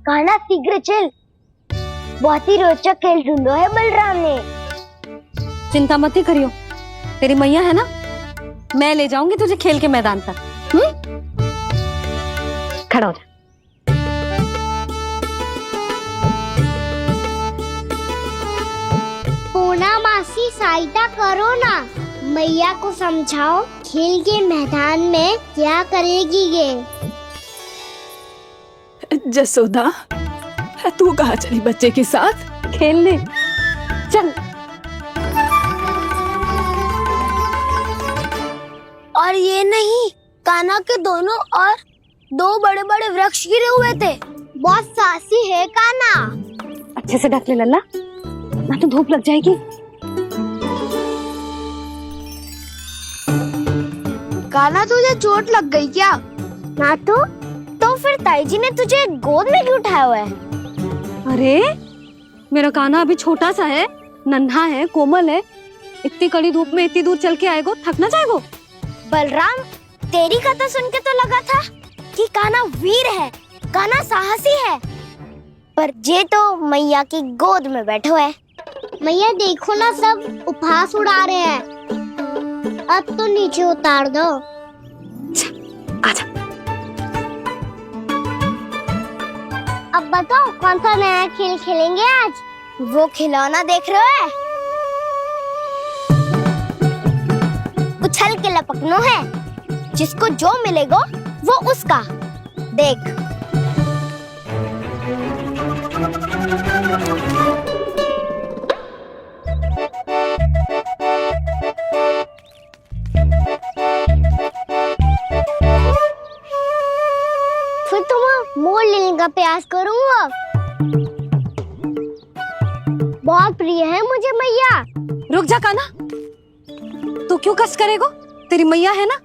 कान्हा शीघ्र चल, बहुत ही रोचक खेल ढूंढो है बलराम ने। चिंता मत ही करियो, तेरी मैया है ना, मैं ले जाऊंगी तुझे खेल के मैदान तक। खड़ा हो जा। पूना मासी सहायता करो ना, मैया को समझाओ खेल के मैदान में क्या करेगी ये। जसोदा, तू कहाँ चली बच्चे के साथ खेलने? चल। और ये नहीं, कान्हा के दोनों और दो बड़े बड़े वृक्ष गिरे हुए थे। बहुत साहसी है कान्हा। अच्छे से ढक ले लल्ला, ना तो धूप लग जाएगी। कान्हा तुझे चोट लग गई क्या? ना तो फिर ताई जी ने तुझे गोद में क्यों उठाया हुआ है? अरे मेरा कान्हा अभी छोटा सा है, नन्हा है, कोमल है। इतनी कड़ी धूप में इतनी दूर चल के आएगो, थक ना जाएगो। बलराम, तेरी कथा सुन के तो लगा था कि कान्हा वीर है, कान्हा साहसी है, पर ये तो मैया की गोद में बैठो है। मैया देखो ना, सब उपहास उड़ा रहे हैं। अब तो नीचे उतार दो। आजा। अब बताओ कौन सा नया खेल खेलेंगे आज? वो खिलौना देख रहे हो? उछल के लपकनो है, जिसको जो मिलेगा वो उसका। देख। फिर तुम मोड़ लेने का प्रयास करूंगा। बहुत प्रिय है मुझे मैया। रुक जा कान्हा, तू क्यों कष्ट करेगो? तेरी मैया है ना।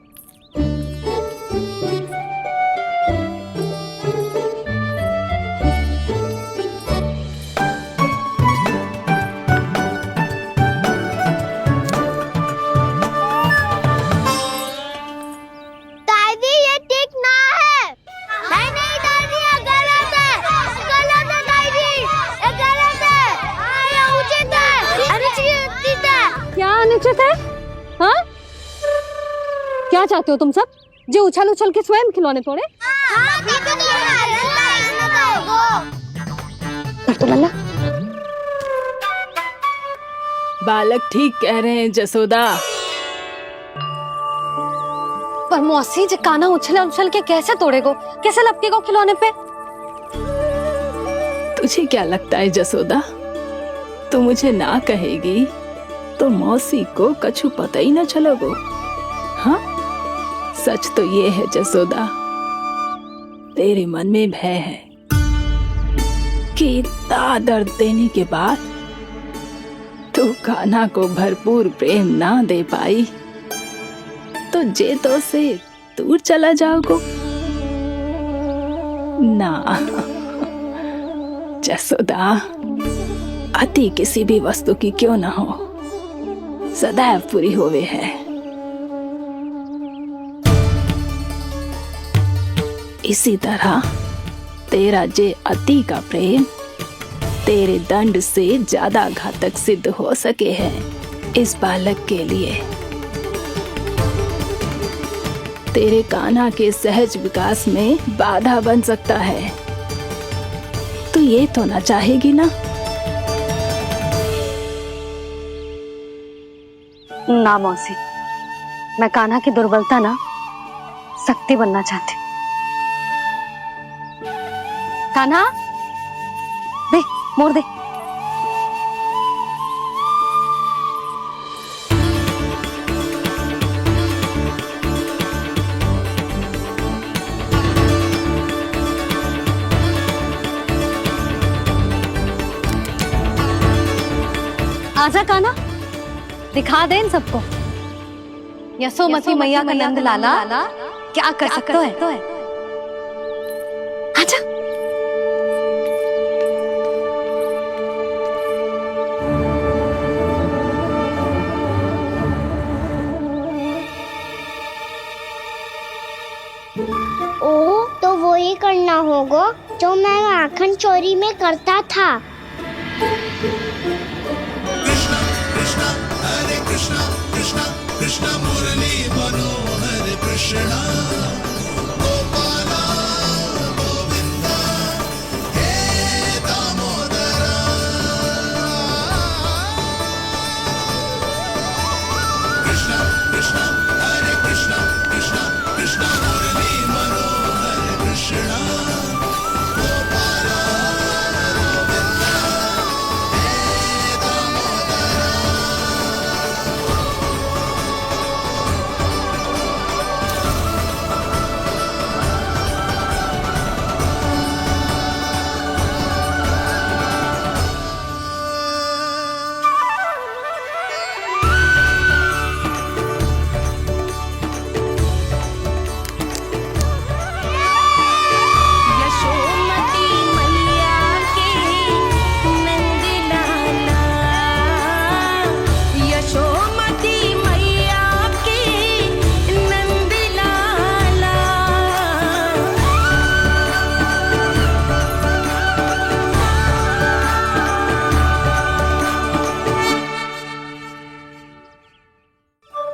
दादी ये ठीक ना है। नहीं दादी, ये गलत है। गलत है दादी, ये गलत है। ये उचित है, अनुचित है। क्या अनुचित है? हाँ? क्या चाहते हो तुम सब? जो उछल उछल के स्वयं खिलौने तोड़े? तो लल्ला, बालक ठीक कह रहे हैं जसोदा। पर मौसी जे कान्हा उछल उछल के कैसे तोड़ेगो, कैसे लपकेगो खिलौने पे? तुझे क्या लगता है जसोदा, तू मुझे ना कहेगी तो मौसी को कछु पता ही न चलोगो। हाँ, सच तो ये है जसोदा, तेरे मन में भय है कि इतना दर्द देने के बाद तू कान्हा को भरपूर प्रेम ना दे पाई तो जे तो से दूर चला जाओगो ना। जसोदा, अति किसी भी वस्तु की क्यों ना हो, सदैव पूरी होवे है। इसी तरह तेरा जे अति का प्रेम तेरे दंड से ज्यादा घातक सिद्ध हो सके है इस बालक के लिए। तेरे कान्हा के सहज विकास में बाधा बन सकता है। तो ये तो ना चाहेगी ना? ना मौसी, मैं कान्हा की दुर्बलता ना शक्ति बनना चाहती। कान्हा, दे, मोड़ दे। आजा कान्हा, दिखा दे इन सबको यशोमती मैया का नंद लाला क्या कर सकता है। आजा। ओह, तो वो ही करना होगा। गो जो मैं माखन चोरी में करता था।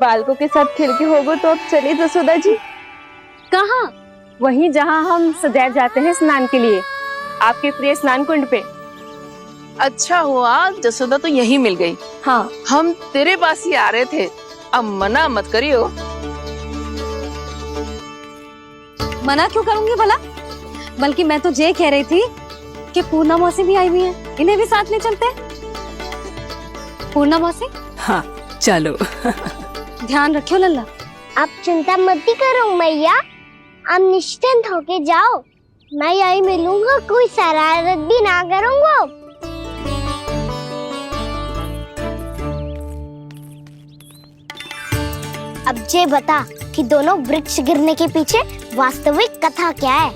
बालकों के साथ खेल के होगो तो अब चलिए जसोदा जी। कहाँ? वहीं जहाँ हम सदैव जाते हैं स्नान के लिए, आपके प्रिय स्नान कुंड पे। अच्छा हुआ जसोदा तो यहीं मिल गई। हाँ, हम तेरे पास ही आ रहे थे, अब मना मत करियो। मना क्यों करूंगी भला? बल्कि मैं तो ये कह रही थी कि पूर्णा मौसी भी आई हुई है, इन्हें भी साथ ले चलते हैं। पूर्णा मौसी, हाँ चलो। ध्यान रखियो लल्ला। आप चिंता मत करो मैया, आप निश्चिंत होके जाओ, मैं यही मिलूंगा, कोई शरारत भी ना करूंगा। अब ये बता कि दोनों वृक्ष गिरने के पीछे वास्तविक कथा क्या है,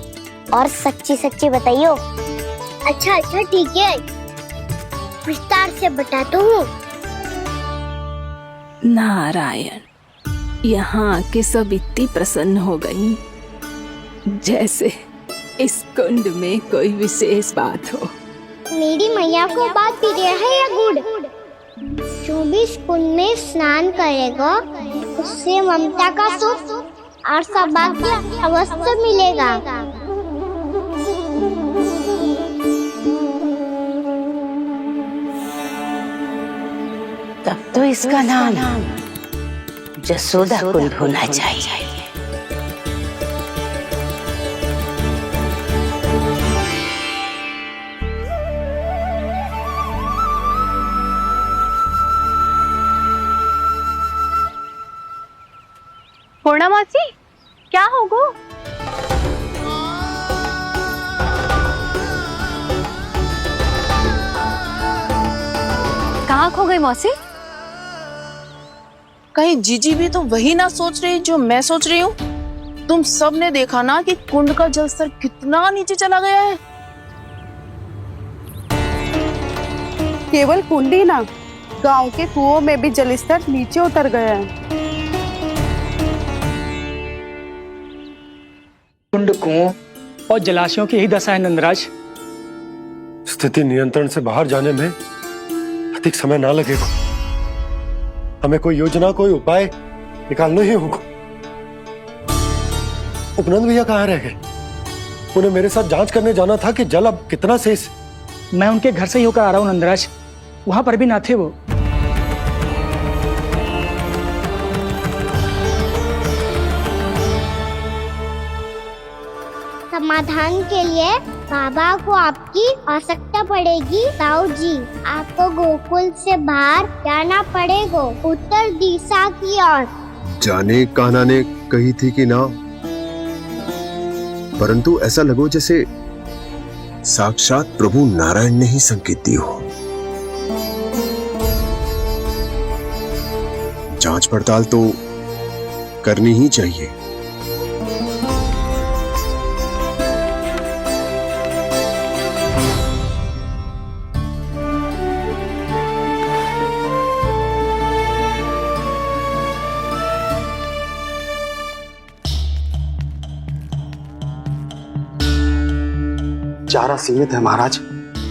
और सच्ची सच्ची बताइयो। अच्छा अच्छा ठीक है, विस्तार से बताता हूँ। नारायण, यहाँ के सब इतनी प्रसन्न हो गई जैसे इस कुंड में कोई विशेष बात हो। मेरी मैया को बात प्रिय है या गुड़? जो भी इस कुंड में स्नान करेगा उससे ममता का सुख और सौभाग्य अवश्य मिलेगा। तब तो इसका नाम जसोदा कुंड होना चाहिए। पूर्णा मौसी, क्या होगो? कहाँ खो गई मौसी? कहीं जीजी भी तो वही ना सोच रही जो मैं सोच रही हूँ। तुम सब ने देखा ना कि कुंड का जलस्तर कितना नीचे चला गया है। केवल कुंड ही ना, गांव के कुओं में भी जलस्तर नीचे उतर गया है। कुंड, कुओं और जलाशयों की यही दशा है नंदराज। स्थिति नियंत्रण से बाहर जाने में अधिक समय ना लगेगा। हमें कोई योजना, कोई उपाय निकालना ही होगा। उपनंद भैया कहाँ रह गए? उन्हें मेरे साथ जांच करने जाना था कि जल अब कितना शेष। मैं उनके घर से ही होकर आ रहा हूँ नंदराज, वहां पर भी ना थे वो। समाधान के लिए बाबा को आपकी आवश्यकता पड़ेगी। ताऊ जी, आपको गोकुल से बाहर जाना पड़ेगा, उत्तर दिशा की ओर। जाने कान्हा ने कही थी कि ना, परंतु ऐसा लगो जैसे साक्षात प्रभु नारायण ने ही संकेत दी हो। जांच पड़ताल तो करनी ही चाहिए। चारा सीमित है महाराज।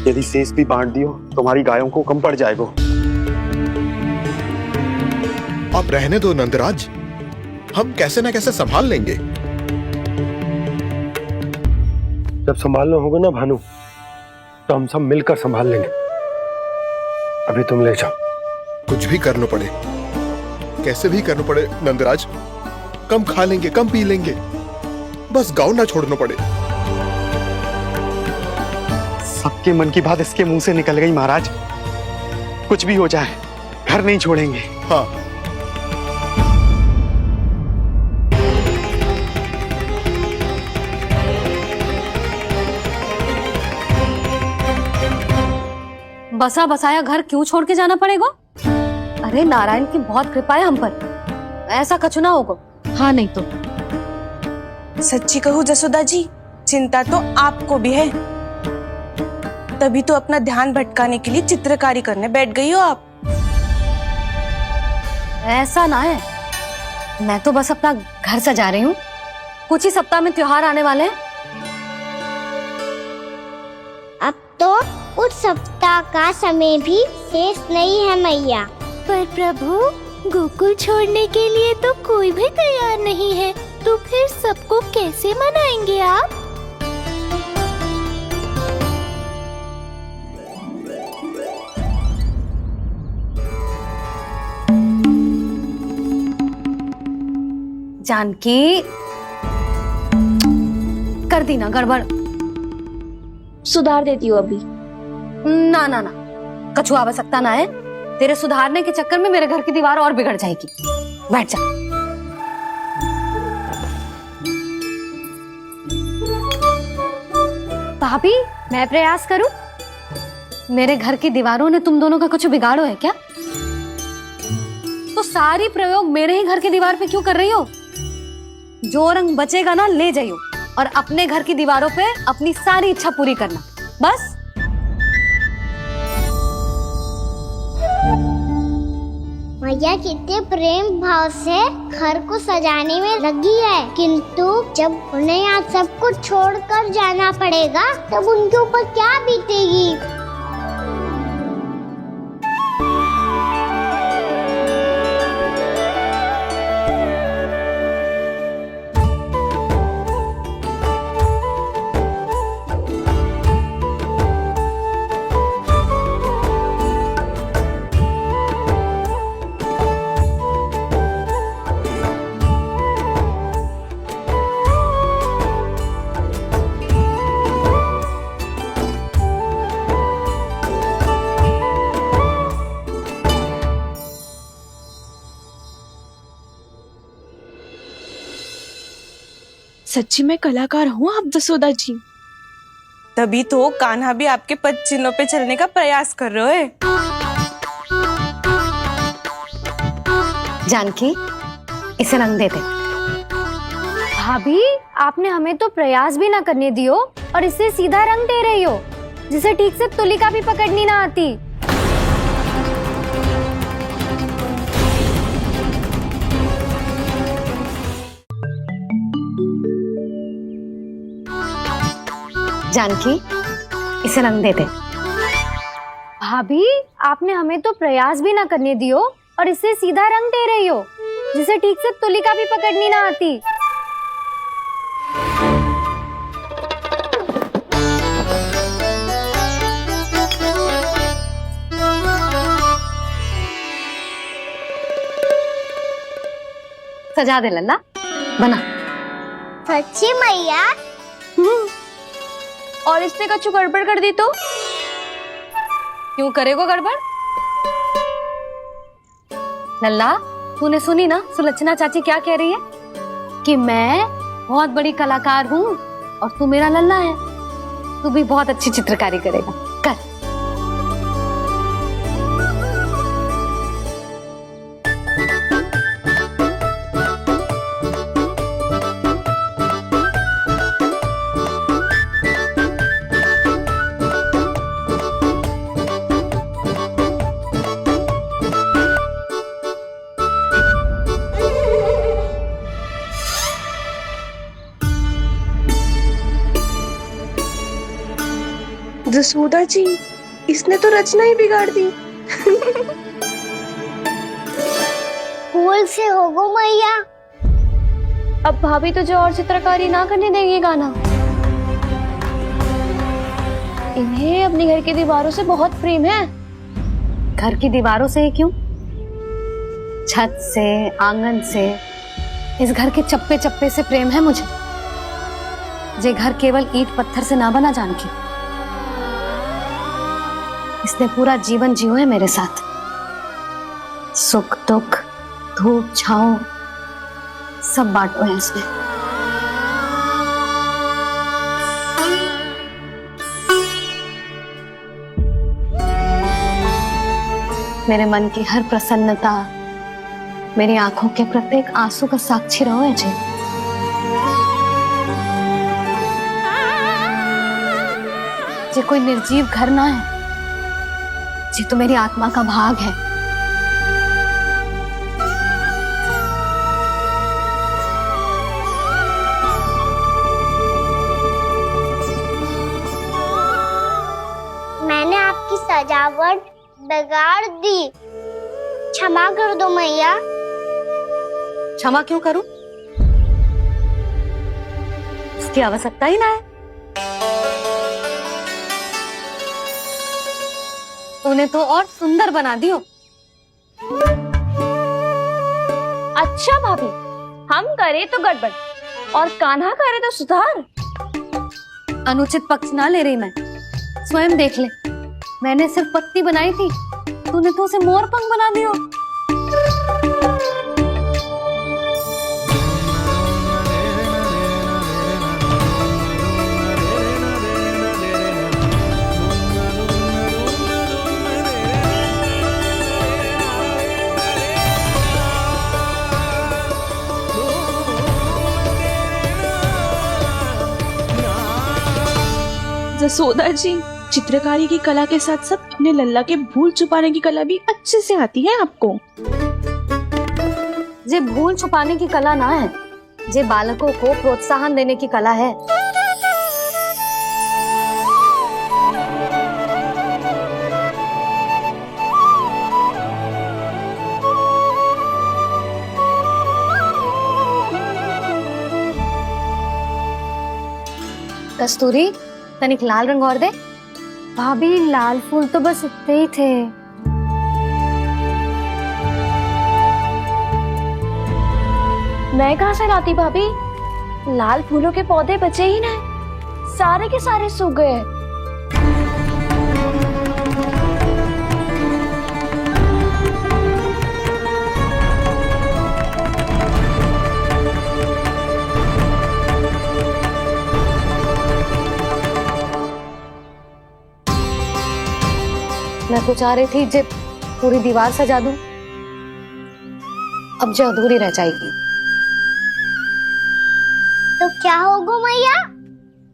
यदि शेष भी बांट दियो तो हमारी गायों को कम पड़ जाएगा। आप रहने दो नंदराज, हम कैसे ना कैसे संभाल लेंगे। जब संभालना होगा ना भानु, तो हम सब मिलकर संभाल लेंगे। अभी तुम ले जाओ। कुछ भी करना पड़े, कैसे भी करना पड़े नंदराज, कम खा लेंगे, कम पी लेंगे, बस गांव ना छोड़ना पड़े। सबके मन की बात इसके मुंह से निकल गई महाराज। कुछ भी हो जाए घर नहीं छोड़ेंगे। हाँ, बसा बसाया घर क्यों छोड़ के जाना पड़ेगा? अरे नारायण की बहुत कृपा है हम पर, ऐसा कछु ना होगा। हाँ नहीं तो सच्ची कहूँ जसोदा जी, चिंता तो आपको भी है, तभी तो अपना ध्यान भटकाने के लिए चित्रकारी करने बैठ गई हो आप। ऐसा ना है, मैं तो बस अपना घर सजा रही हूँ। कुछ ही सप्ताह में त्योहार आने वाले हैं। अब तो उस सप्ताह का समय भी शेष नहीं है मैया। पर प्रभु, गोकुल छोड़ने के लिए तो कोई भी तैयार नहीं है, तो फिर सबको कैसे मनाएंगे आप? जानकी, कर दी ना गड़बड़। सुधार देती हूँ अभी। ना ना ना, कछु आवश्यकता ना है। तेरे सुधारने के चक्कर में मेरे घर की दीवार और बिगड़ जाएगी। बैठ जा। भाभी, मैं प्रयास करूं? मेरे घर की दीवारों ने तुम दोनों का कुछ बिगाड़ो है क्या? तो सारी प्रयोग मेरे ही घर की दीवार पे क्यों कर रही हो? जो रंग बचेगा ना ले जाइयो, और अपने घर की दीवारों पे अपनी सारी इच्छा पूरी करना, बस। मैया कितने प्रेम भाव से घर को सजाने में लगी है, किंतु जब उन्हें यहाँ सब कुछ छोड़कर जाना पड़ेगा तब उनके ऊपर क्या बीतेगी? सच्ची में कलाकार हूँ आप जसोदा जी। तभी तो कान्हा भी आपके पद चिन्हों पे चलने का प्रयास कर रहे है। जानकी, इसे रंग दे दे। भाभी, आपने हमें तो प्रयास भी ना करने दियो और इसे सीधा रंग दे रही हो, जिसे ठीक से तुलिका भी पकड़नी ना आती। जानकी, इसे रंग दे दे। भाभी, आपने हमें तो प्रयास भी ना करने दियो और इसे सीधा रंग दे रही हो, जिसे ठीक से तुलिका भी पकड़नी ना आती। सजा दे लल्ला, बना। सच्ची मैया? और इसने कछु गड़बड़ कर दी तो? क्यों करेगो गड़बड़? लल्ला, तूने सुनी ना सुलक्षणा चाची क्या कह रही है? कि मैं बहुत बड़ी कलाकार हूँ और तू मेरा लल्ला है। तू भी बहुत अच्छी चित्रकारी करेगा, कर। जसोदा जी, इसने तो रचना ही बिगाड़ दी। फूल से होगो मैया। अब भाभी तुझे और चित्रकारी ना करने देंगी गाना। इन्हें अपने घर की दीवारों से बहुत प्रेम है। घर की दीवारों से ही क्यों, छत से, आंगन से, इस घर के चप्पे चप्पे से प्रेम है मुझे। ये घर केवल ईंट पत्थर से ना बना जानकी, इसने पूरा जीवन जियो है मेरे साथ। सुख दुख, धूप छांव सब बांटो है इसने। मेरे मन की हर प्रसन्नता, मेरी आंखों के प्रत्येक आंसू का साक्षी रहो है जी। ये कोई निर्जीव घर ना है, ये तो मेरी आत्मा का भाग है। मैंने आपकी सजावट बिगाड़ दी, क्षमा कर दो मैया। क्षमा क्यों करूं? उसकी आवश्यकता ही ना है। तूने तो और सुंदर बना दियो। अच्छा भाभी, हम करे तो गड़बड़ और कान्हा करे तो सुधार। अनुचित पक्ष ना ले रही मैं, स्वयं देख ले। मैंने सिर्फ पत्ती बनाई थी, तूने तो उसे मोर पंख बना दियो। जसोदा जी, चित्रकारी की कला के साथ साथ अपने लल्ला के भूल छुपाने की कला भी अच्छे से आती है आपको। ये भूल छुपाने की कला ना है, ये बालकों को प्रोत्साहन देने की कला है। कस्तूरी, तनिक लाल रंग और दे। भाभी, लाल फूल तो बस इतने ही थे। मैं कहाँ से लाती भाभी? लाल फूलों के पौधे बचे ही ना, सारे के सारे सूख गए। मैं तो चाह रही थी जब पूरी दीवार सजा दूं, अब जो अधूरी रह जाएगी। तो क्या होगा मैया,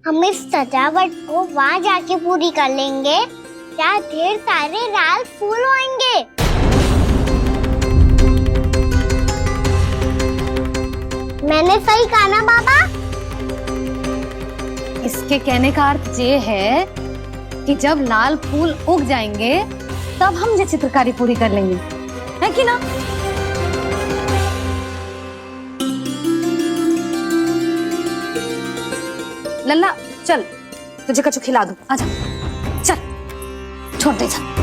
हम इस सजावट को वहाँ जाके पूरी कर लेंगे, जहाँ ढेर सारे लाल फूल होंगे। मैंने सही कहा ना बाबा? इसके कहने का अर्थ ये है कि जब लाल फूल उग जाएंगे तब हम ये चित्रकारी पूरी कर लेंगे, है कि ना? लल्ला चल, तुझे कछु खिला दूं, आजा। चल, छोड़ दे, चल।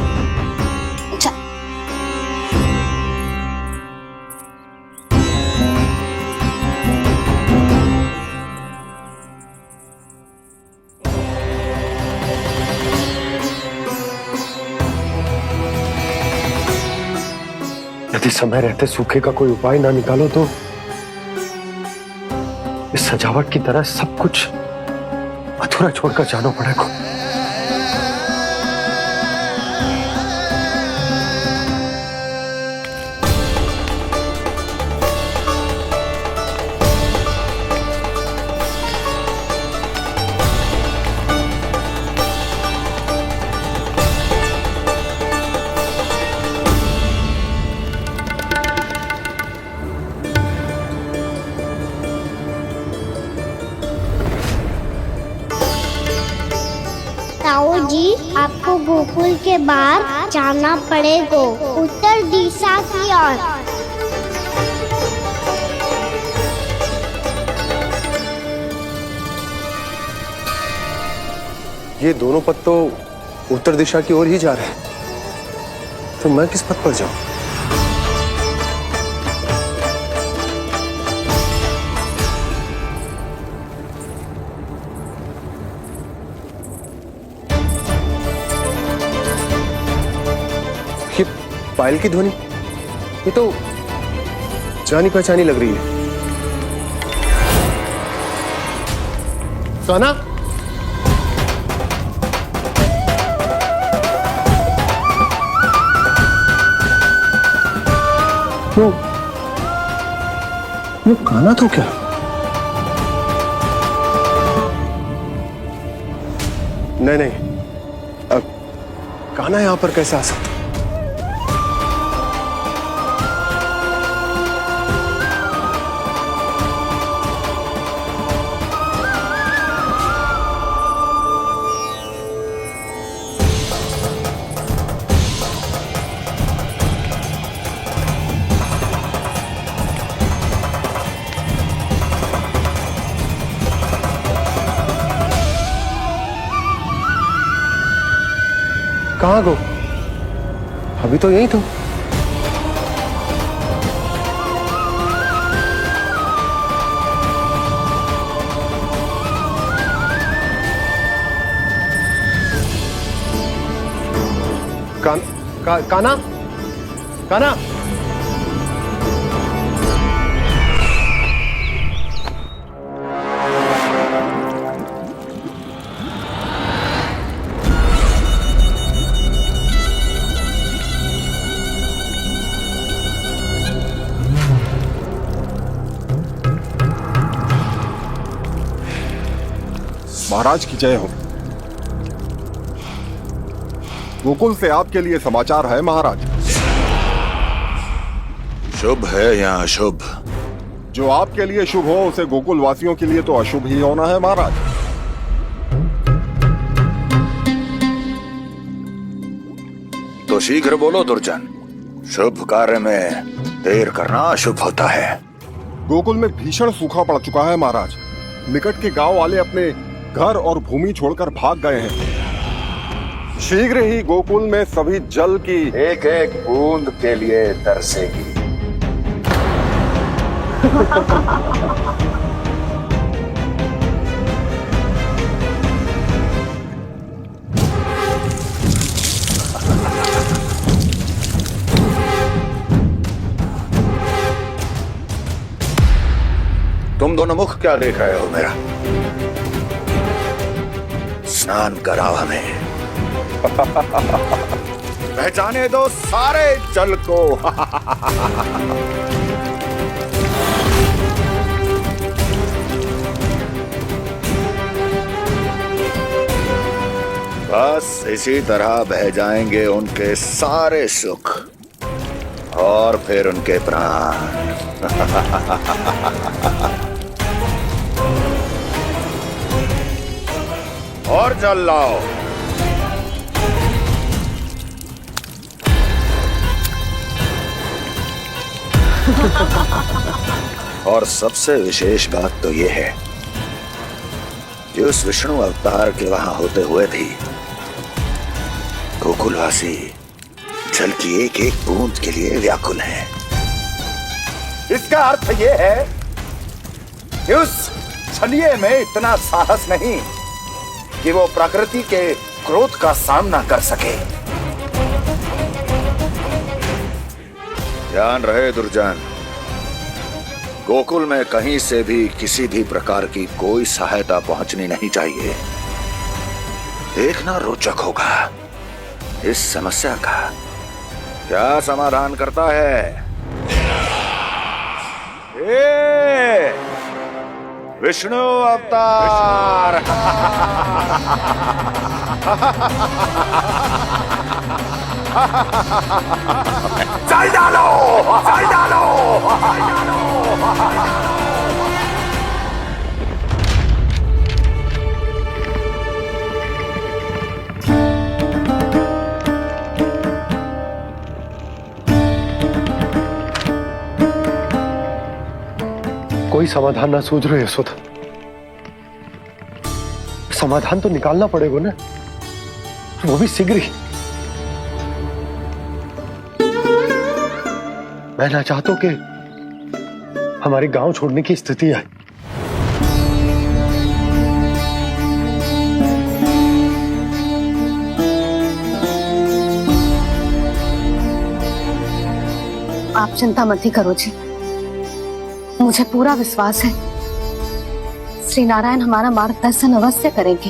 यदि समय रहते सूखे का कोई उपाय ना निकालो तो इस सजावट की तरह सब कुछ अधूरा छोड़कर जाना पड़ेगा। ताऊ जी, आपको गोकुल के बाहर जाना पड़ेगा, उत्तर दिशा की ओर। ये दोनों पथ तो उत्तर दिशा की ओर ही जा रहे हैं, तो मैं किस पथ पर जाऊं? ये पायल की ध्वनि, ये तो जानी पहचानी लग रही है। कान्हा, वो कान्हा तो क्या? नहीं, कान्हा यहां पर कैसे आ सकता? कहाँ गो? अभी तो यही तो। कान्हा, कान्हा, महाराज की जय हो। गोकुल से आपके लिए समाचार है महाराज। शुभ है या अशुभ? जो आपके लिए शुभ हो उसे गोकुल वासियों के लिए तो अशुभ ही होना है महाराज। तो शीघ्र बोलो दुर्जन, शुभ कार्य में देर करना अशुभ होता है। गोकुल में भीषण सूखा पड़ चुका है महाराज। निकट के गांव वाले अपने घर और भूमि छोड़कर भाग गए हैं। शीघ्र ही गोकुल में सभी जल की एक एक बूंद के लिए तरसेगी। तुम दोनों मुख क्या देख रहे हो मेरा? स्नान कराओ हमें। पहचाने दो सारे जल को। बस इसी तरह बह जाएंगे उनके सारे सुख और फिर उनके प्राण। और जल लाओ। और सबसे विशेष बात तो यह है कि उस विष्णु अवतार के वहां होते हुए भी गोकुलवासी जल की एक एक बूंद के लिए व्याकुल हैं। इसका अर्थ यह है कि उस छलिए में इतना साहस नहीं कि वो प्रकृति के क्रोध का सामना कर सके। ध्यान रहे दुर्जन, गोकुल में कहीं से भी किसी भी प्रकार की कोई सहायता पहुंचनी नहीं चाहिए। देखना रोचक होगा इस समस्या का क्या समाधान करता है। विष्णु अवतार। चल डालो, चल डालो। कोई समाधान ना सूझ रहे यशोदा। समाधान तो निकालना पड़ेगा ना, वो भी शीघ्र ही। मैं ना चाहता हूं कि हमारे गांव छोड़ने की स्थिति आए। आप चिंता मत ही करो जी, मुझे पूरा विश्वास है श्री नारायण हमारा मार्गदर्शन अवश्य करेंगे।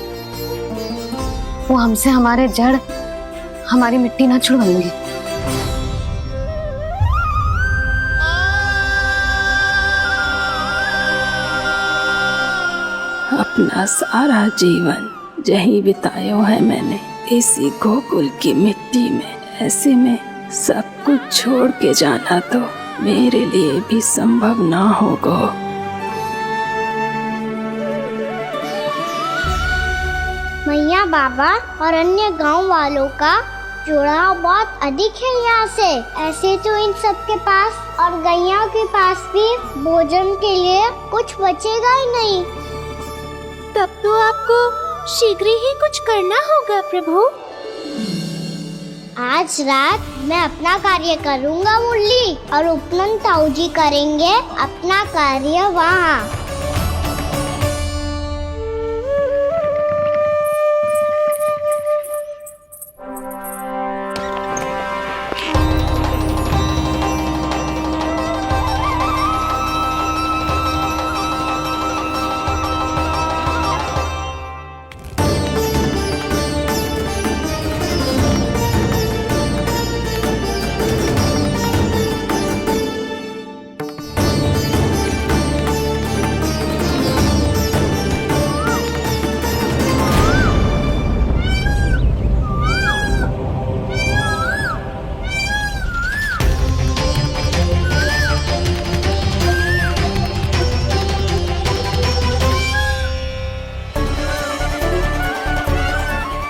वो हमसे हमारे जड़, हमारी मिट्टी न छुड़वाएंगे। अपना सारा जीवन यही बिताया है मैंने, इसी गोकुल की मिट्टी में। ऐसे में सब कुछ छोड़ के जाना तो मेरे लिए भी संभव ना होगा। मैया, बाबा और अन्य गांव वालों का जुड़ाव बहुत अधिक है यहाँ से। ऐसे तो इन सब के पास और गैया के पास भी भोजन के लिए कुछ बचेगा ही नहीं। तब तो आपको शीघ्र ही कुछ करना होगा प्रभु। आज रात मैं अपना कार्य करूँगा मुरली, और उपनंद ताऊ जी करेंगे अपना कार्य वहाँ।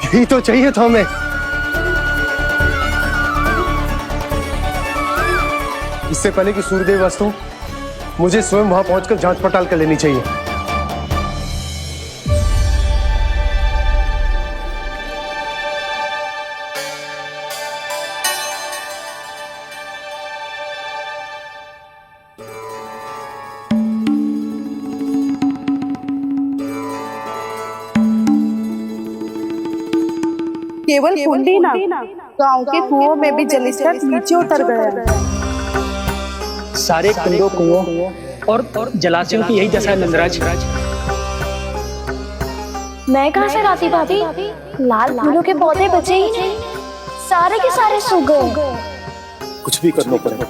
यही तो चाहिए था हमें। इससे पहले कि सूर्यदेव अस्त हो, मुझे स्वयं वहां पहुंचकर जांच पड़ताल कर लेनी चाहिए। केवल कुंडी ना, गांव के कुओं में भी जलस्तर नीचे उतर गया है। सारे कुंडों, कुओं और जलाशयों की यही दशा है नंदराज। मैं कहाँ से लाती भाभी? लाल फूलों के पौधे बचे ही नहीं, सारे के सारे सूख गए। कुछ भी करना पड़ेगा,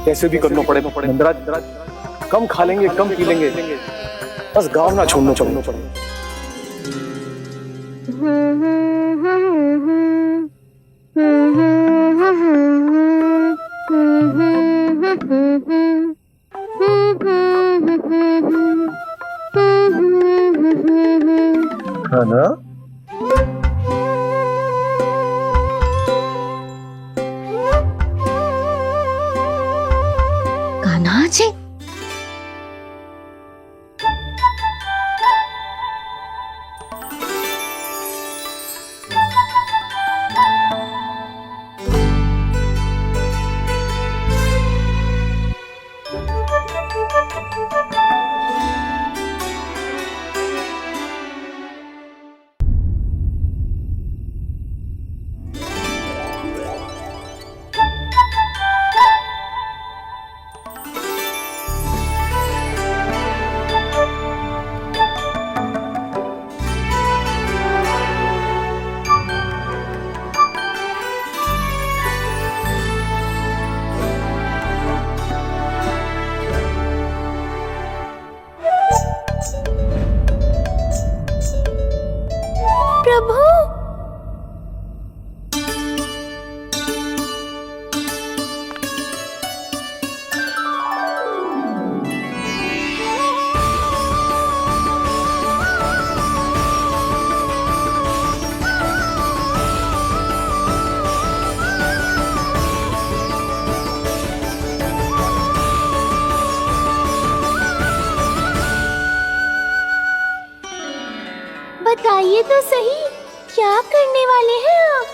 कैसे भी करना पड़ेगा नंदराज। कम खा लेंगे, कम पी लेंगे, बस गांव ना छोड़ना पड़ेगा। है ना? कान्हा जी, प्रभु, बोलिए तो सही, क्या करने वाले हैं आप?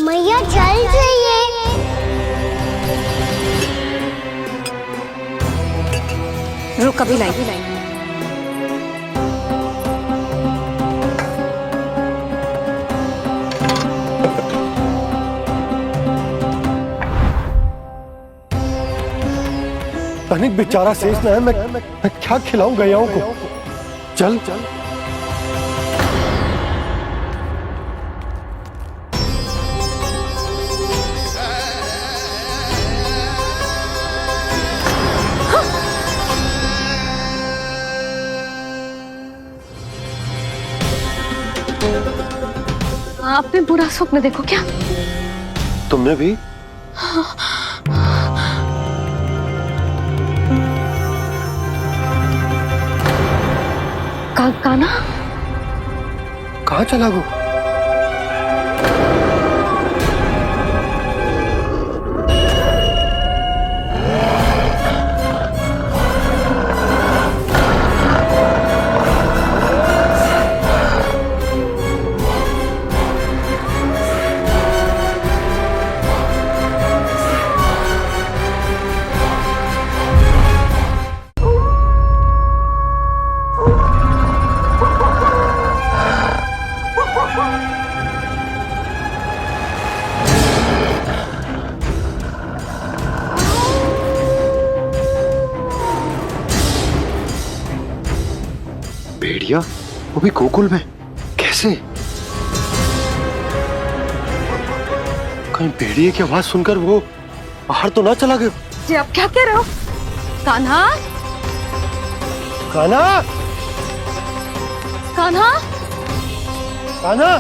मैया जल जाइए। रुक अभी लाई। तनिक बेचारा शेष न है, मैं क्या खिलाऊं गयाओं को। चल चल आपने बुरा स्वप्न देखो क्या? तुमने भी? कान्हा कहाँ चला गो? भेड़िया वो भी गोकुल में कैसे? कहीं भेड़िए की आवाज सुनकर वो बाहर तो ना चला गया? जी आप क्या कह रहे हो? कान्हा, कान्हा, कान्हा, कान्हा,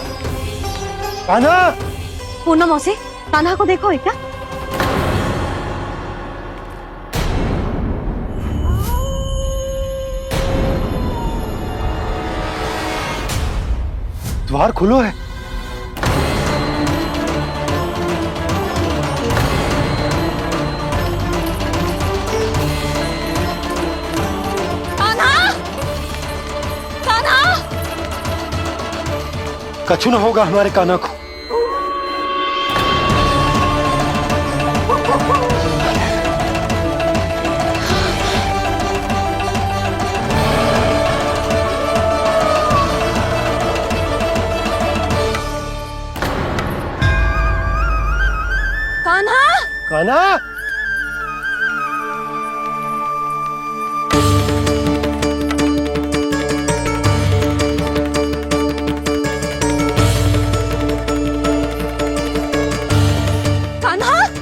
कान्हा। पूनम मौसी, कान्हा को देखो है क्या? द्वार खुलो है। कछु न होगा हमारे कान्हा को। कान्हा, कान्हा,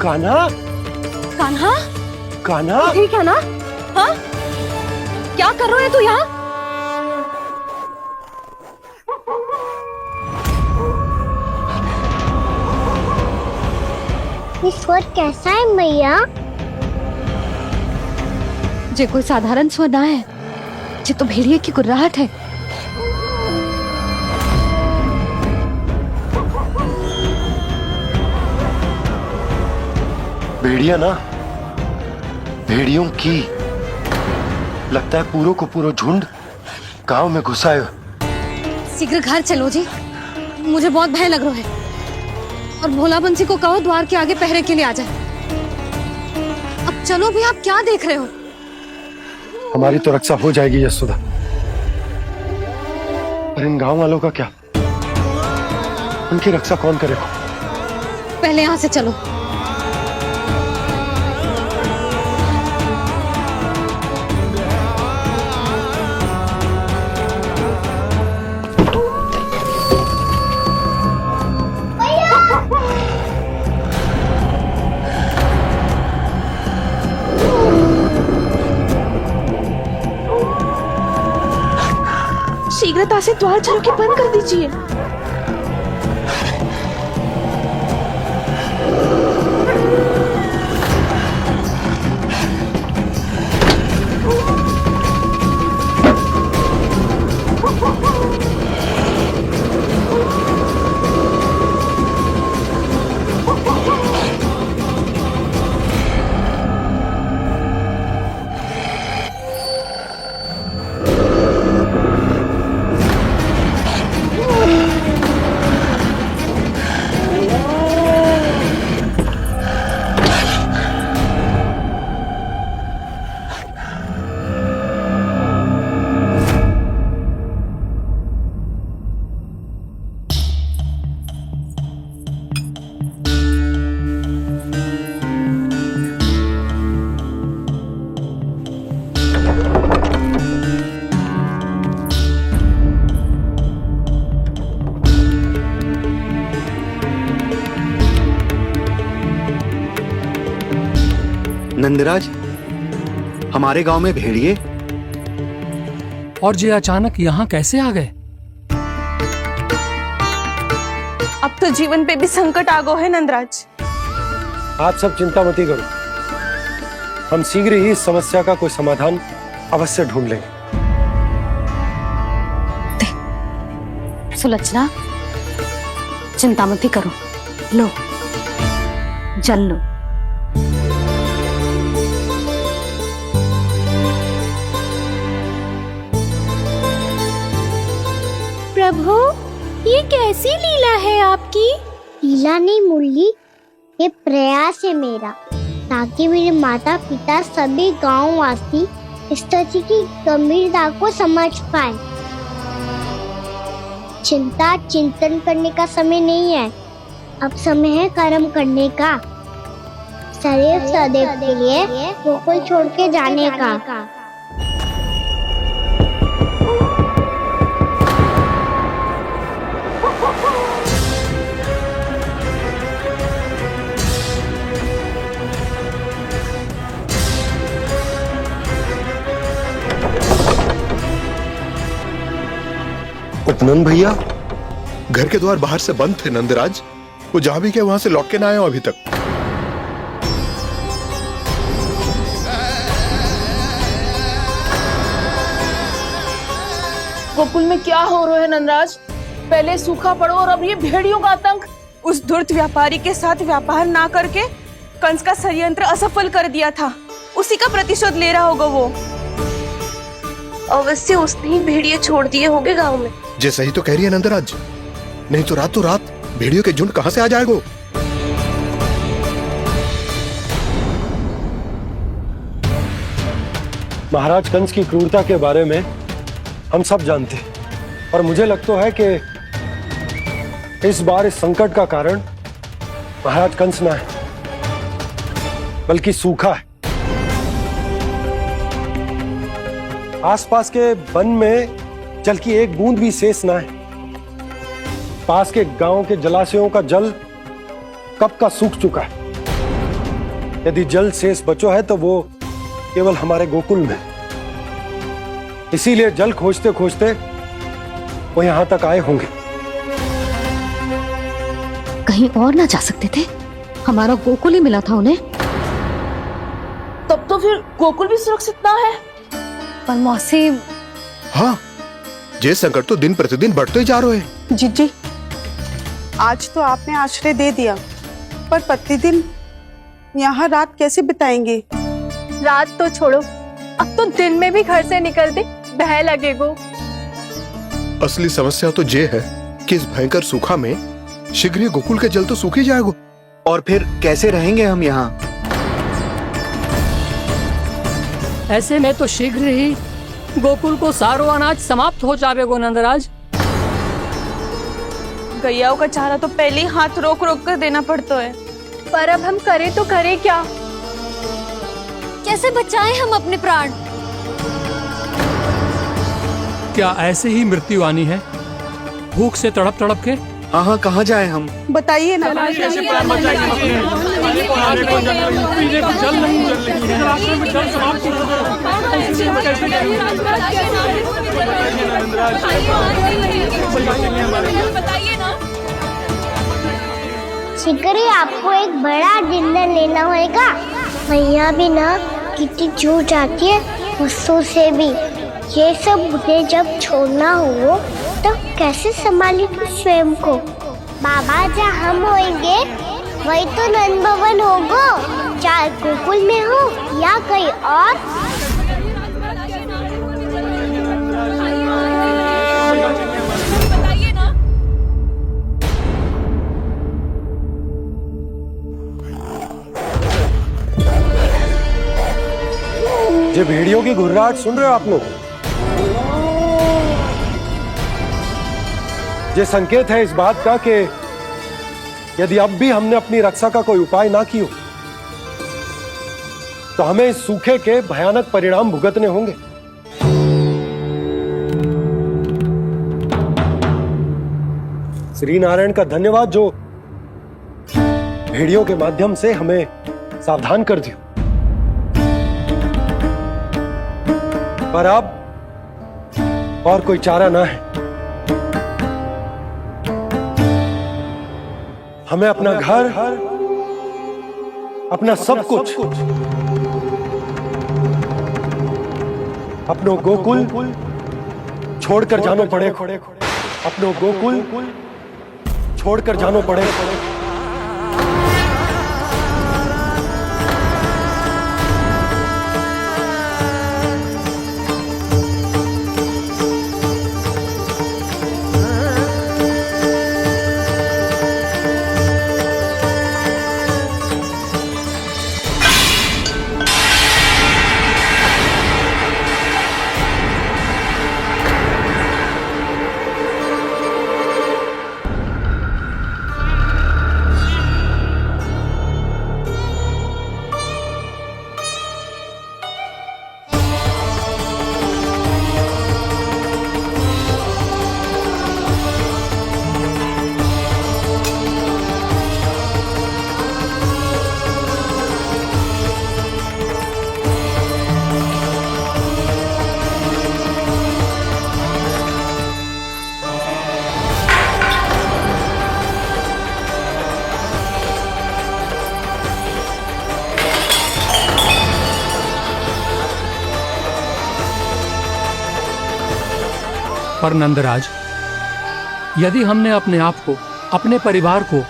कान्हा, कान्हा, कान्हा, ठीक है ना? हाँ, क्या कर रहे हो तू यहाँ? ये स्वर कैसा है मैया? जे कोई साधारण स्वर ना है, जे तो भेड़िए की गुर्राहट है। भेड़िया ना, भेड़ियों की लगता है पूरो को पूरो झुंड गांव में घुसा है। शीघ्र घर चलो जी, मुझे बहुत भय लग रहा है। और भोला बंसी को कहो द्वार के आगे पहरे के लिए आ जाए। अब चलो भी, आप क्या देख रहे हो? हमारी तो रक्षा हो जाएगी यशोदा, पर इन गांव वालों का क्या? उनकी रक्षा कौन करेगा? पहले यहाँ से चलो। शीघ्रता से द्वार चलो के बंद कर दीजिए। नंदराज, हमारे गांव में भेड़िए और ये अचानक यहाँ कैसे आ गए? अब तो जीवन पे भी संकट आ गो है नंदराज। आप सब चिंता मत करो, हम शीघ्र ही इस समस्या का कोई समाधान अवश्य ढूंढ लेंगे। सुलक्षणा, चिंता मत करो, लो जल लो। प्रभु, ये कैसी लीला है आपकी? लीला नहीं मुरली, ये प्रयास है मेरा, ताकि मेरे माता पिता सभी गांव वासी स्थिति की गंभीरता को समझ पाए। चिंता चिंतन करने का समय नहीं है, अब समय है कर्म करने का, सदैव सदैव के लिए गोकुल छोड़ के जाने का। उपनंद भैया, घर के द्वार बाहर से बंद थे नंदराज, वो जहां भी गए वहां से लौट के ना आए हो अभी तक। गोकुल में क्या हो रहा है नंदराज? पहले सूखा पड़ो और अब ये भेड़ियों का आतंक। उस धूर्त व्यापारी के साथ व्यापार ना करके कंस का षड्यंत्र असफल कर दिया था, उसी का प्रतिशोध ले रहा होगा वो। अवश्य उसने ही भेड़िए छोड़ दिए होंगे गांव में। जे सही तो कह रही है नंदराज, नहीं तो रात भेड़ियों के झुंड कहां से आ जाएगो। महाराज कंस की क्रूरता के बारे में हम सब जानते हैं, और मुझे लगता है कि इस बार इस संकट का कारण महाराज कंस ना है, बल्कि सूखा है। आसपास के वन में जल की एक बूंद भी शेष ना है। पास के गांव के जलाशयों का जल कब का सूख चुका है। यदि जल शेष बचो है तो वो केवल हमारे गोकुल में। इसीलिए जल खोजते खोजते वो यहां तक आए होंगे। कहीं और ना जा सकते थे? हमारा गोकुल ही मिला था उन्हें। तब तो फिर गोकुल भी सुरक्षित ना है। पर मौसी, हाँ, ये संकट तो दिन प्रतिदिन बढ़ते ही जा रहे हैं। जीजी, आज तो आपने आश्रय दे दिया, पर प्रतिदिन यहाँ रात कैसे बिताएंगे? रात तो छोड़ो, अब तो दिन में भी घर से निकलते भय लगेगो। असली समस्या तो ये है कि इस भयंकर सूखा में शीघ्र ही गोकुल के जल तो सूख ही जाएगा। और फिर कैसे रहेंगे हम यहाँ? ऐसे में तो शीघ्र ही गोकुल को सारो अनाज समाप्त हो जाएगो नंदराज। गैयाओं का चारा तो पहले ही हाथ रोक रोक कर देना पड़ता है। पर अब हम करें तो करें क्या? कैसे बचाएं हम अपने प्राण? क्या ऐसे ही मृत्यु आनी है, भूख से तड़प तड़प के? हाँ, कहाँ जाए हम? बताइए ना। शिकारी, आपको एक बड़ा डिनर लेना होगा। मैया भी ना कितनी जूझ जाती है गुस्सों से भी। ये सब मुझे जब छोड़ना हो तो कैसे संभालेगी स्वयं को? बाबा जहाँ हम होंगे वही तो नंद भवन होगा, चाहे गोकुल में हो या कहीं और। ये भेड़ियों की घुर्राहट सुन रहे हो आप लोग? ये संकेत है इस बात का कि यदि अब भी हमने अपनी रक्षा का कोई उपाय ना किया तो हमें इस सूखे के भयानक परिणाम भुगतने होंगे। श्री नारायण का धन्यवाद जो भेड़ियों के माध्यम से हमें सावधान कर दिया। पर अब और कोई चारा ना है। हमें अपना घर, अपना सब कुछ, अपनो गोकुल छोड़कर जानो पड़े। अपनो गोकुल छोड़कर जानो पड़े। पर नंदराज, यदि हमने अपने आप को, अपने परिवार को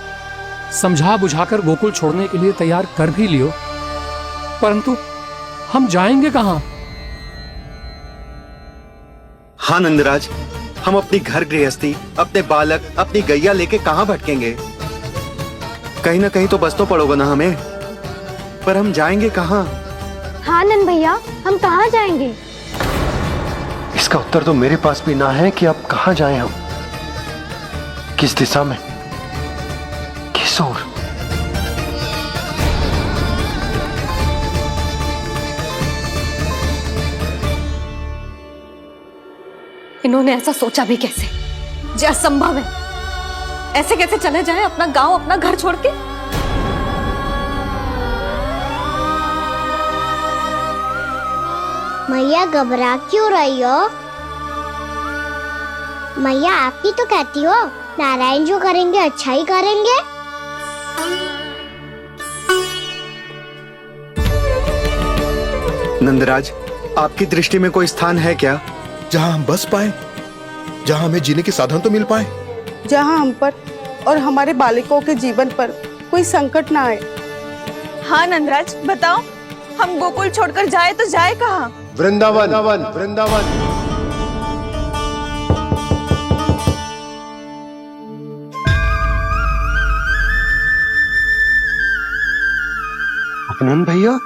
समझा बुझाकर गोकुल छोड़ने के लिए तैयार कर भी लियो, परंतु हम जाएंगे कहाँ? हाँ नंदराज, हम अपनी घर गृहस्थी, अपने बालक, अपनी गैया लेके कहाँ भटकेंगे? कहीं ना कहीं तो बस तो पड़ोगा ना हमें, पर हम जाएंगे कहाँ? हाँ नंद भैया, हम कहाँ जाएंगे? इसका उत्तर तो मेरे पास भी ना है कि अब कहाँ जाएं हम, किस दिशा में, किस ओर। इन्होंने ऐसा सोचा भी कैसे? जो असंभव है। ऐसे कैसे चले जाएं अपना गांव, अपना घर छोड़ के? मैया घबरा क्यों रही हो? मैया आप ही तो कहती हो नारायण जो करेंगे अच्छा ही करेंगे। नंदराज, आपकी दृष्टि में कोई स्थान है क्या जहां हम बस पाए, जहां हमें जीने के साधन तो मिल पाए, जहाँ हम पर और हमारे बालकों के जीवन पर कोई संकट ना आए? हाँ नंदराज, बताओ, हम गोकुल छोड़कर जाए तो जाए कहाँ? वृंदावन, वृंदावन। अपनन भैया,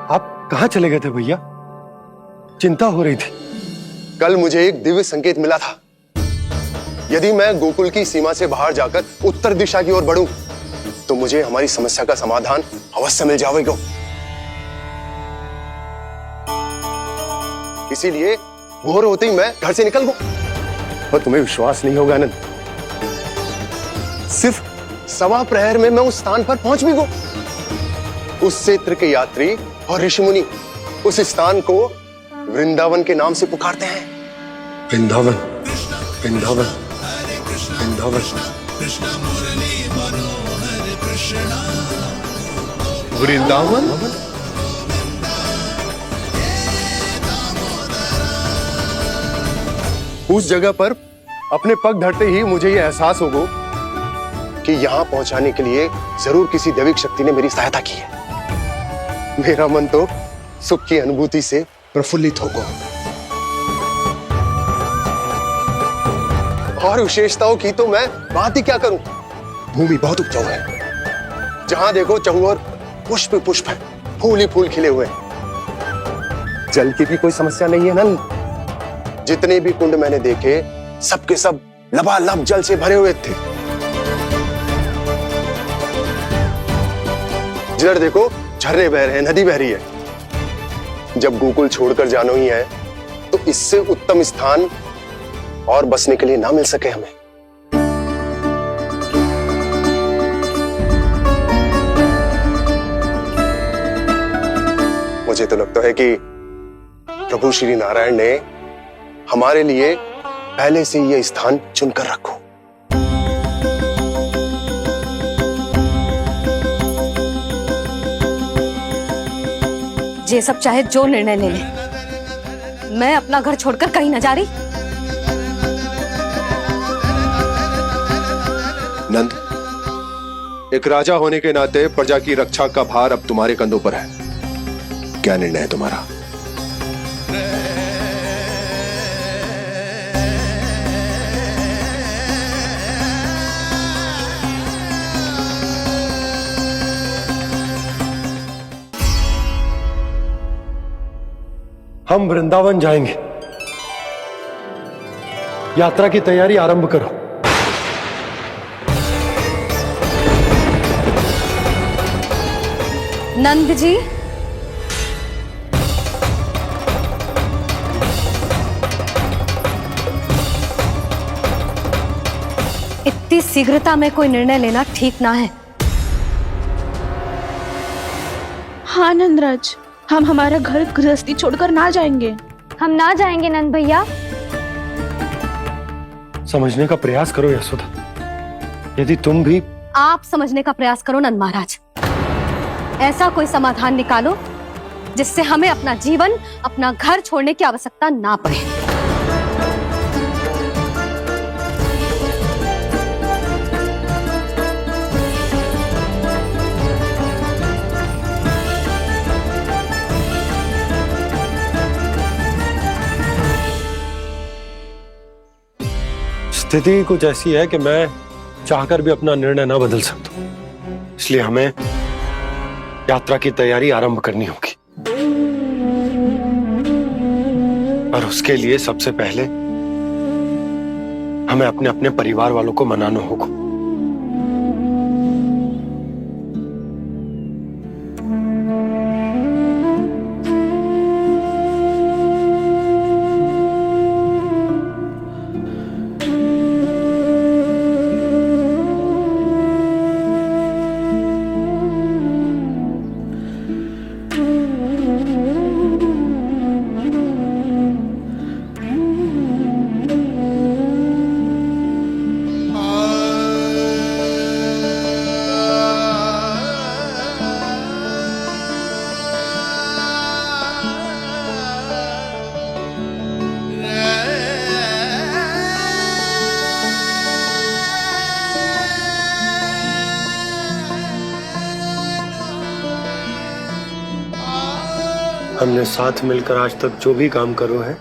आप कहाँ चले गए थे भैया? चिंता हो रही थी। कल मुझे एक दिव्य संकेत मिला था। यदि मैं गोकुल की सीमा से बाहर जाकर उत्तर दिशा की ओर बढ़ूं, तो मुझे हमारी समस्या का समाधान अवश्य मिल जाएगा। इसीलिए भोर होते ही मैं घर से निकल गया। पर तुम्हें विश्वास नहीं होगा आनंद, सिर्फ सवा प्रहर में मैं उस स्थान पर पहुंच भी गया। उस क्षेत्र के यात्री और ऋषि मुनि उस स्थान को वृंदावन के नाम से पुकारते हैं। वृंदावन, वृंदावन, वृंदावन। वृंदावन? उस जगह पर अपने पग धरते ही मुझे यह एहसास होगा कि यहां पहुंचाने के लिए जरूर किसी दैविक शक्ति ने मेरी सहायता की है। मेरा मन तो सुख की अनुभूति से प्रफुल्लित होगा। और विशेषताओं की तो मैं बात ही क्या करूं। भूमि बहुत उपजाऊ है, जहां देखो चहुओर पुष्प पुष्प है, फूल ही फूल खिले हुए हैं। जल की भी कोई समस्या नहीं है नंद। जितने भी कुंड मैंने देखे, सबके सब लबालब जल से भरे हुए थे। जिधर देखो झरने बह रहे हैं, नदी बह रही है। जब गोकुल छोड़कर जाना ही है, तो इससे उत्तम स्थान और बसने के लिए ना मिल सके हमें। मुझे तो लगता है कि प्रभु श्री नारायण ने हमारे लिए पहले से यह स्थान चुनकर रखो। ये सब चाहे जो निर्णय ले ले, मैं अपना घर छोड़कर कहीं न जा रही। नंद, एक राजा होने के नाते प्रजा की रक्षा का भार अब तुम्हारे कंधों पर है। क्या निर्णय है तुम्हारा? हम वृंदावन जाएंगे। यात्रा की तैयारी आरंभ करो। नंद जी, इतनी शीघ्रता में कोई निर्णय लेना ठीक ना है। हाँ नंदराज, हम हमारा घर गृहस्थी छोड़कर ना जाएंगे। हम ना जाएंगे नंद भैया। समझने का प्रयास करो यशोदा। यदि तुम भी आप समझने का प्रयास करो नंद महाराज। ऐसा कोई समाधान निकालो जिससे हमें अपना जीवन, अपना घर छोड़ने की आवश्यकता ना पड़े। स्थिति कुछ ऐसी है कि मैं चाहकर भी अपना निर्णय न बदल सकता, इसलिए हमें यात्रा की तैयारी आरंभ करनी होगी। और उसके लिए सबसे पहले हमें अपने अपने परिवार वालों को मनाना होगा। हमने साथ मिलकर आज तक जो भी काम करो है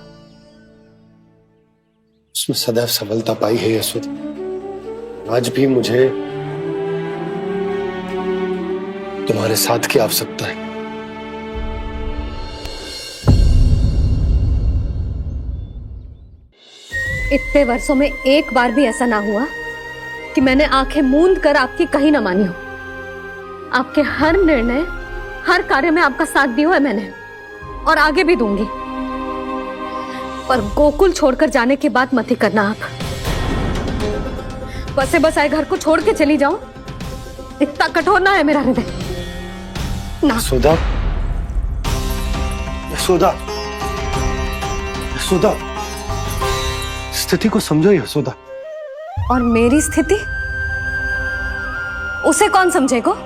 उसमें सदैव सफलता पाई है यशोदा। आज भी मुझे तुम्हारे साथ की आवश्यकता है। इतने वर्षों में एक बार भी ऐसा ना हुआ कि मैंने आंखें मूंद कर आपकी कहीं ना मानी हो। आपके हर निर्णय, हर कार्य में आपका साथ दिया है मैंने, और आगे भी दूंगी। पर गोकुल छोड़कर जाने की बात मत ही करना आप। बसे बसाए घर को छोड़ के चली जाऊं, इतना कठोर ना है मेरा हृदय ना। यशोदा, यशोदा, यशोदा, स्थिति को समझो यशोदा। और मेरी स्थिति उसे कौन समझेगा?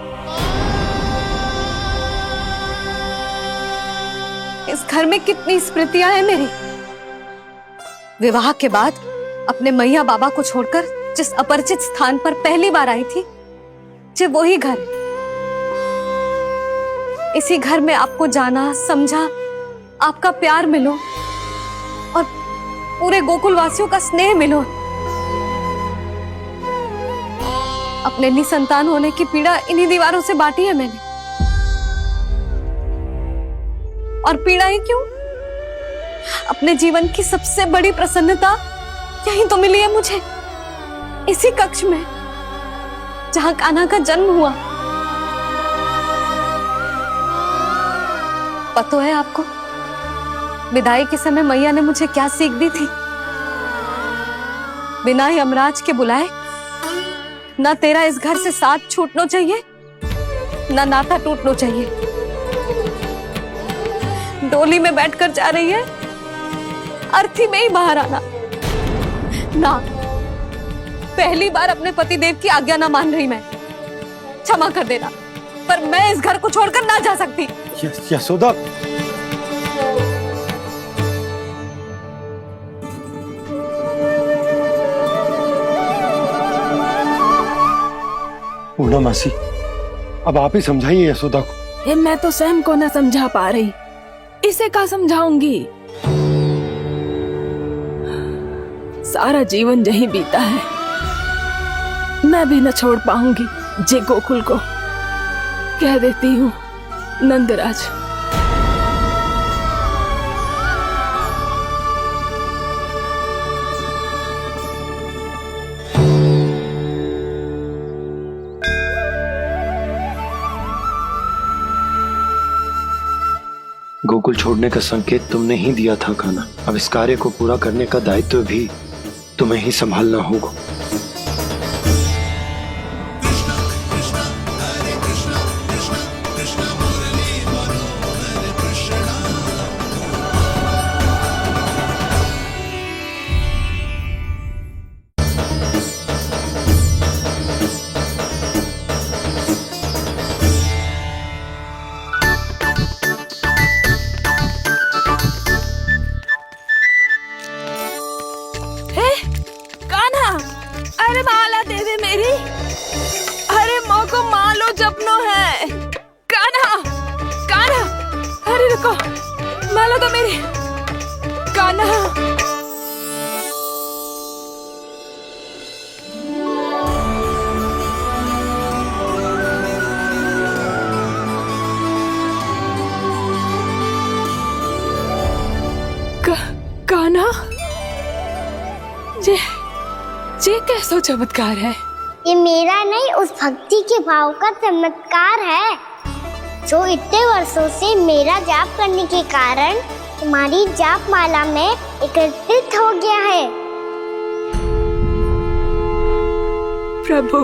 इस घर में कितनी स्मृतियां हैं मेरी। विवाह के बाद अपने मैया बाबा को छोड़कर जिस अपरिचित स्थान पर पहली बार आई थी, जो वही घर। इसी घर में आपको जाना, समझा, आपका प्यार मिलो और पूरे गोकुल वासियों का स्नेह मिलो। अपने निसंतान होने की पीड़ा इन्हीं दीवारों से बांटी है मैंने। और पीड़ा ही क्यों? अपने जीवन की सबसे बड़ी प्रसन्नता यही तो मिली है मुझे, इसी कक्ष में जहां कान्हा का जन्म हुआ। पता है आपको विदाई के समय मैया ने मुझे क्या सीख दी थी? बिना ही यमराज के बुलाए ना तेरा इस घर से साथ छूटना चाहिए, ना नाता टूटना चाहिए। डोली में बैठकर जा रही है, अर्थी में ही बाहर आना ना। पहली बार अपने पतिदेव की आज्ञा ना मान रही मैं, क्षमा कर देना, पर मैं इस घर को छोड़कर ना जा सकती। यशोदा, पूर्णा मासी, अब आप ही समझाइए यशोदा को। ये मैं तो स्वयं को न समझा पा रही, इसे क्या समझाऊंगी? सारा जीवन यहीं बीता है, मैं भी न छोड़ पाऊंगी जे गोकुल को। कह देती हूँ नंदराज। गोकुल छोड़ने का संकेत तुमने ही दिया था कान्हा। अब इस कार्य को पूरा करने का दायित्व भी तुम्हें ही संभालना होगा। रुको, माला तो मेरी। कान्हा, कान्हा, ये कैसा चमत्कार है? ये मेरा नहीं, उस भक्ति के भाव का चमत्कार है जो इतने वर्षों से मेरा जाप करने के कारण तुम्हारी जाप माला में एकत्रित हो गया है। प्रभु,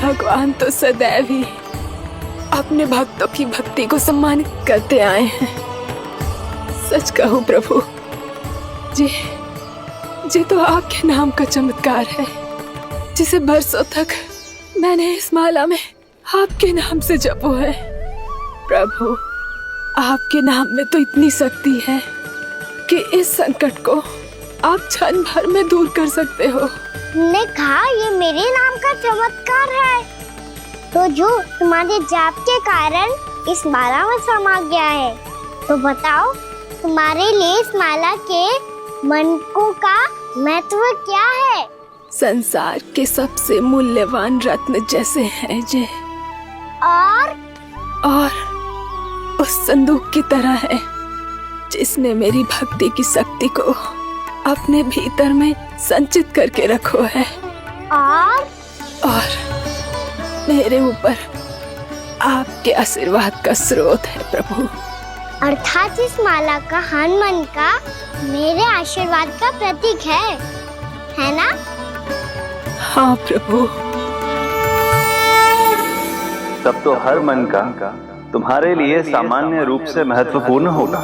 भगवान तो सदैव ही अपने भक्तों की भक्ति को सम्मानित करते आए हैं। सच कहूं प्रभु, जी तो आपके नाम का चमत्कार है, जिसे बरसों तक मैंने इस माला में आपके नाम से जपो है। प्रभु, आपके नाम में तो इतनी शक्ति है कि इस संकट को आप क्षण भर में दूर कर सकते हो। तुमने कहा ये मेरे नाम का चमत्कार है, तो जो तुम्हारे जाप के कारण इस माला में समा गया है, तो बताओ तुम्हारे लिए इस माला के मनकों का महत्व क्या है? संसार के सबसे मूल्यवान रत्न जैसे हैं जे, और उस संदूक की तरह है जिसने मेरी भक्ति की शक्ति को अपने भीतर में संचित करके रखो है, और मेरे ऊपर आपके आशीर्वाद का स्रोत है प्रभु। अर्थात इस माला का हनुमान का मेरे आशीर्वाद का प्रतीक है ना? हाँ प्रभु। तब तो हर मन का तुम्हारे लिए सामान्य रूप से महत्वपूर्ण होगा।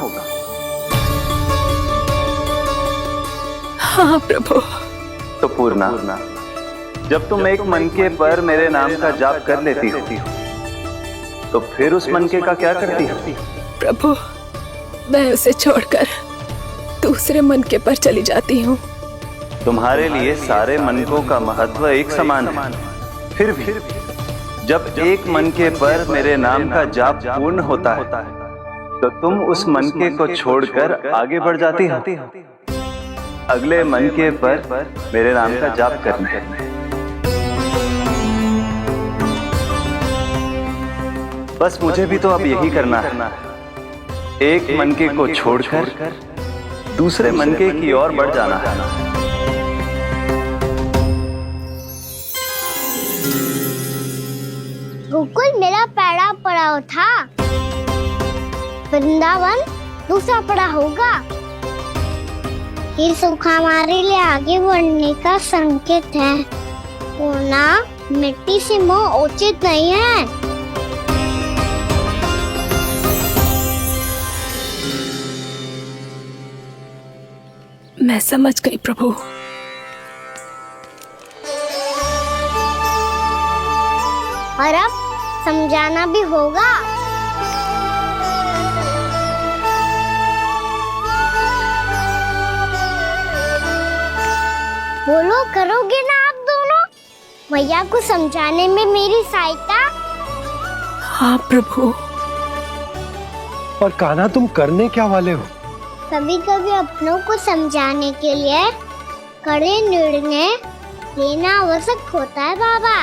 हाँ प्रभु। तो पूर्णा, जब तुम एक मनके पर मेरे नाम का जाप कर लेती हो, तो फिर उस मनके का क्या करती हो? प्रभु, मैं उसे छोड़कर दूसरे मनके पर चली जाती हूँ। तुम्हारे लिए सारे मनकों का महत्व एक समान है। फिर भी जब एक मनके पर मेरे नाम का जाप पूर्ण होता है, तो तुम उस मनके को छोड़कर आगे बढ़ जाती हो अगले मनके पर मेरे नाम का जाप करने। बस मुझे भी तो अब यही करना है, एक मनके को छोड़कर दूसरे मनके की ओर बढ़ जाना है। गोकुल मेरा पहला पड़ाव था, वृंदावन दूसरा पड़ा होगा। ये सुख हमारे लिए आगे बढ़ने का संकेत है, वरना मिट्टी से मोह उचित नहीं है। मैं समझ गई प्रभु। और अब समझाना भी होगा। बोलो, करोगे ना आप दोनों? मैया को समझाने में मेरी सहायता? हाँ प्रभु। पर कान्हा, तुम करने क्या वाले हो? कभी कभी अपनों को समझाने के लिए कड़े निर्णय लेना आवश्यक होता है बाबा।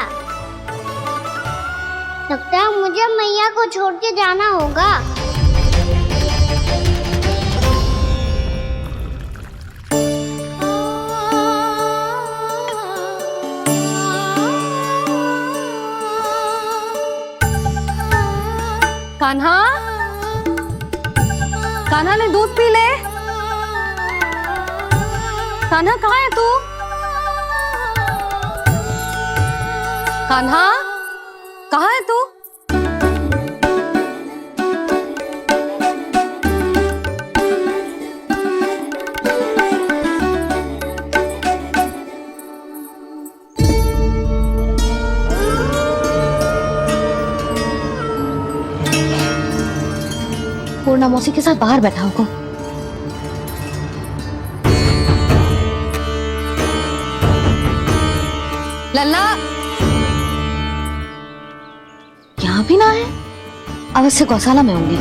लगता है मुझे मैया को छोड़ के जाना होगा। कान्हा, कान्हा ने दूध पी ले। कान्हा कहाँ है तू? कान्हा, कहाँ है तू? पूर्णा मौसी के साथ बाहर बैठा होगा। लल्ला, यहाँ भी ना है, अवश्य गौशाला में होंगे।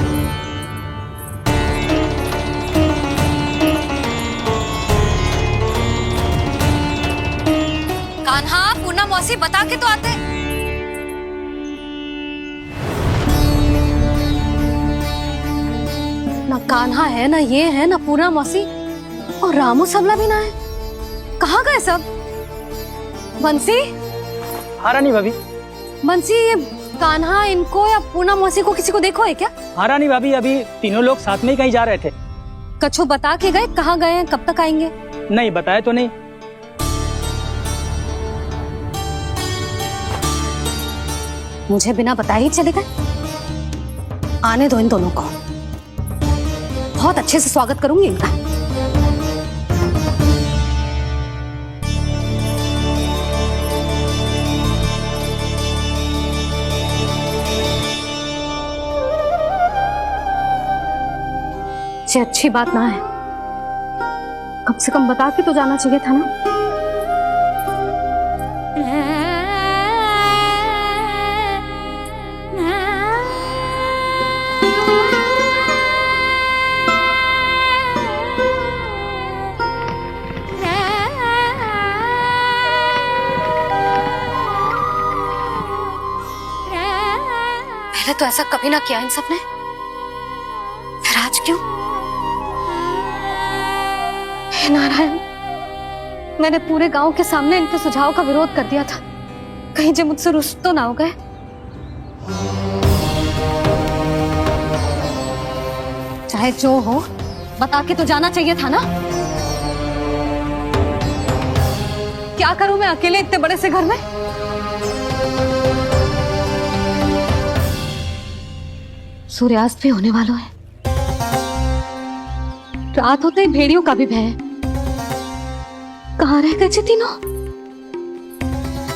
मौसी बता के तो आते। ना कान्हा है, ना ये है, ना पूरा मौसी, और रामू सबला भी ना है। कहाँ गए सब? बंसी? हाँ रानी भाभी। बंसी, ये कान्हा इनको या पूना मौसी को किसी को देखो है क्या? हाँ रानी भाभी, अभी तीनों लोग साथ में ही कहीं जा रहे थे। कछु बता के गए कहाँ गए हैं, कब तक आएंगे? नहीं बताया तो नहीं। मुझे बिना बताए ही चले गए। आने दो इन दोनों को, बहुत अच्छे से स्वागत करूंगी इनका। ये अच्छी बात ना है, कम से कम बता के तो जाना चाहिए था ना। पहले तो ऐसा कभी ना किया इन सब ने, फिर आज क्यों? हे नारायण, मैंने पूरे गांव के सामने इनके सुझाव का विरोध कर दिया था, कहीं जो मुझसे रुष्ट तो ना हो गए। चाहे जो हो, बता के तो जाना चाहिए था ना। क्या करूं मैं अकेले इतने बड़े से घर में? सूर्यास्त भी होने वाला है, रात होते ही भेड़ियों का भी भय है। कहाँ रह गए तीनों?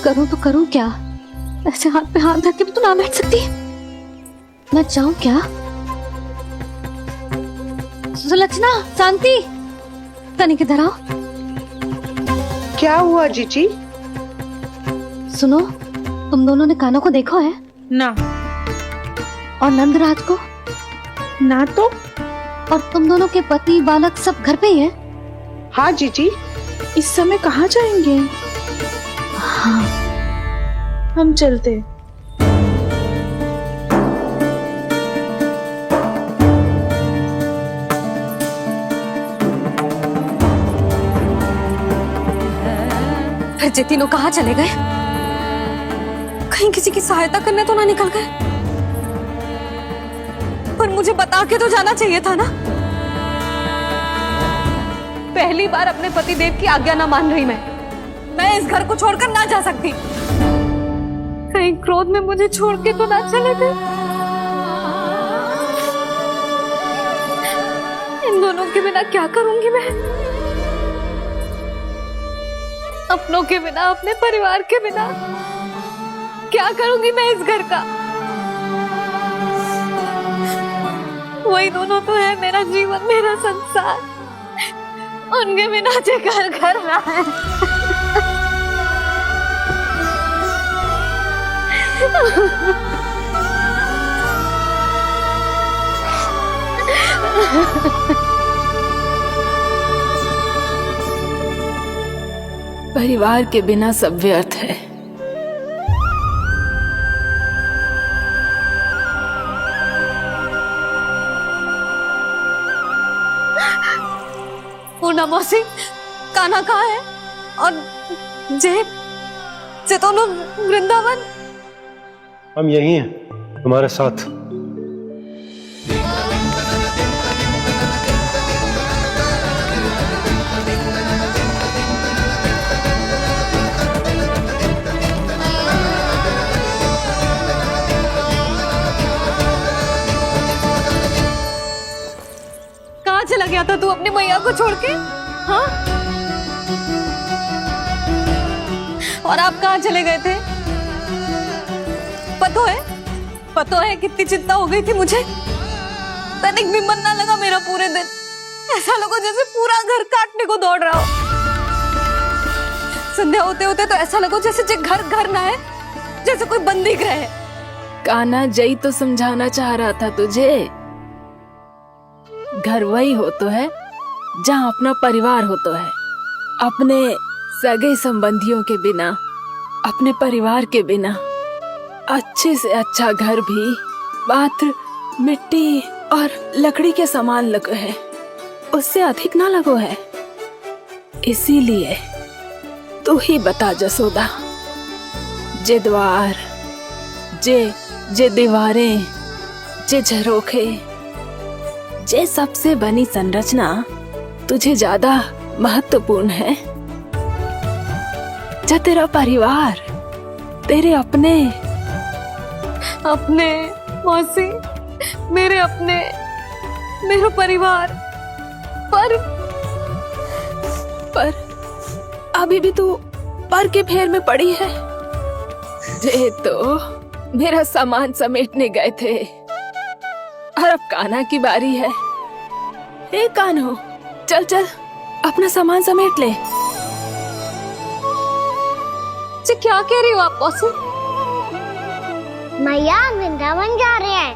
करूं तो करूं क्या? ऐसे हाथ पे हाथ धर के भी तो ना बैठ सकती। मैं जाऊं क्या? सुलक्षणा, शांति, तनिक इधर आओ। क्या हुआ जीजी? सुनो, तुम दोनों ने कान्हा को देखा है? ना। और नंदराज को? ना तो। और तुम दोनों के पति बालक सब घर पे ही हैं? हाँ जीजी, इस समय कहाँ जाएंगे? हाँ। हम चलते। फिर ये तीनों कहाँ चले गए? कहीं किसी की सहायता करने तो ना निकल गए? पर मुझे बता के तो जाना चाहिए था ना। पहली बार अपने पति देव की आज्ञा ना मान रही मैं इस घर को छोड़कर ना जा सकती। कहीं क्रोध में मुझे छोड़ के तो ना चले गए। इन दोनों के बिना क्या करूंगी मैं? अपनों के बिना, अपने परिवार के बिना क्या करूंगी मैं इस घर का? वही दोनों तो है मेरा जीवन, मेरा संसार। उनके बिना जे घर घर रहा है। परिवार के बिना सब व्यर्थ है। पूना मौसी, कान्हा कहाँ है? और जे दोनों वृंदावन? हम यही हैं, तुम्हारे साथ। कहाँ चला गया था तू अपनी मैया को छोड़ के? हाँ? और आप कहाँ चले गए थे? पता है कितनी चिंता हो गई थी मुझे। तनिक भी मन ना लगा मेरा पूरे दिन। ऐसा लगा जैसे पूरा घर काटने को दौड़ रहा हो। संध्या होते होते तो ऐसा लगा जैसे घर घर ना है, जैसे कोई बंदी गृह है। कान्हा जई तो समझाना चाह रहा था तुझे। घर वही हो तो है जहाँ अपना परिवार हो तो है। अपने सगे संबंधियों के बिना अपने परिवार के बिना अच्छे से अच्छा घर भी मात्र मिट्टी और लकड़ी के समान लगो है, उससे अधिक ना लगो है। इसीलिए तू ही बता जसोदा, जे द्वार, जे दीवारें, जे झरोखे, जे सबसे बनी संरचना तुझे ज्यादा महत्वपूर्ण है? जो तेरा परिवार, तेरे अपने मौसी, मेरे अपने, मेरा परिवार, पर अभी भी तू पर के फेर में पड़ी है। जे तो मेरा सामान समेटने गए थे और अब कान्हा की बारी है। हे कान्हो, चल चल अपना सामान समेट ले। क्या कह रही हो आप मौसी? मैया वृंदावन जा रहे हैं,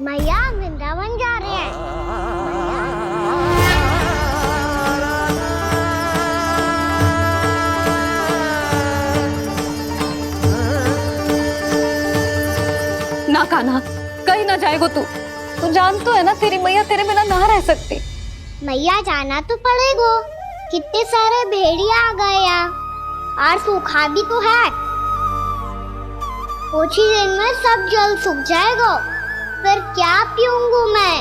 मैया वृंदावन जा रहे हैं। ना कान्हा, कहीं ना जाएगो तू जान तो है ना तेरी मैया तेरे बिना ना रह सकती। मैया जाना तो पड़ेगा, कितने सारे भेड़िया आ गए यहाँ और सूखा भी तो है। कुछ ही दिन में सब जल सूख जाएगा, फिर क्या पीऊंगा मैं?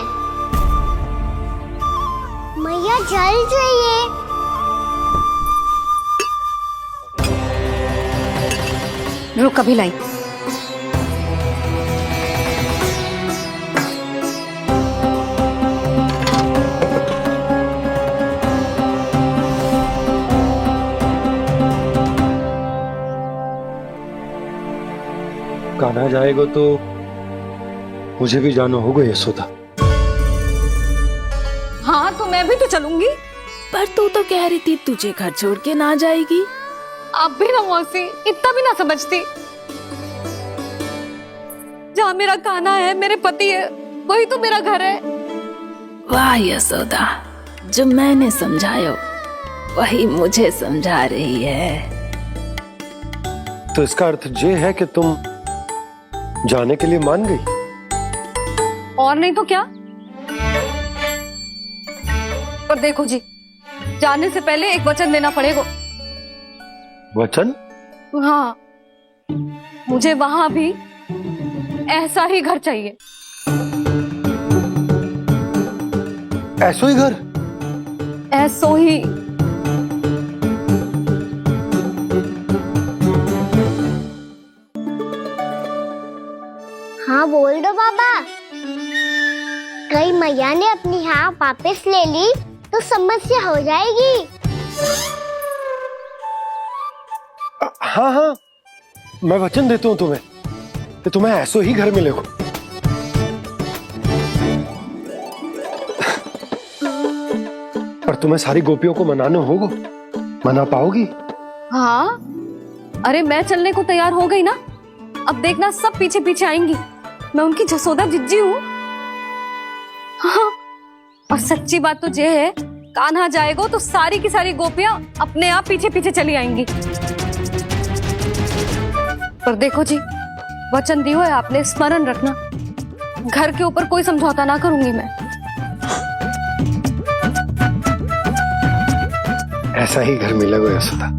मैया जल चाहिए। रुक, कभी लाई। कान्हा जाएगा तो मुझे भी जाना होगा यशोदा। हाँ तो मैं भी तो चलूंगी। पर तू तो कह रही थी तुझे घर छोड़ के ना जाएगी। आप भी ना मौसी, इतना भी ना समझती। जहाँ मेरा कान्हा है, मेरे पति है, वही तो मेरा घर है। वाह यशोदा, जो मैंने समझायो वही मुझे समझा रही है। तो इसका अर्थ ये है कि तुम जाने के लिए मान गई? और नहीं तो क्या। पर देखो जी, जाने से पहले एक वचन देना पड़ेगा। वचन? हाँ, मुझे वहां भी ऐसा ही घर चाहिए। ऐसो ही घर? ऐसो ही। हाँ बोल दो बाबा। कहीं मैया ने अपनी हाँ वापस ले ली तो समस्या हो जाएगी। हाँ हाँ, मैं वचन देता हूँ तुम्हें कि तुम्हें ऐसो ही घर मिलेगा। पर तुम्हें सारी गोपियों को मनाना होगा। मना पाओगी? हाँ, अरे मैं चलने को तैयार हो गई ना। अब देखना सब पीछे पीछे आएंगी। मैं उनकी जसोदा जिज्जी हूँ। हाँ, और सच्ची बात तो ये है, कान्हा जाएगा तो सारी की सारी गोपियां अपने आप पीछे पीछे चली आएंगी। पर देखो जी, वचन दियो है आपने, स्मरण रखना। घर के ऊपर कोई समझौता ना करूंगी मैं। ऐसा ही घर मिलेगा यशोदा।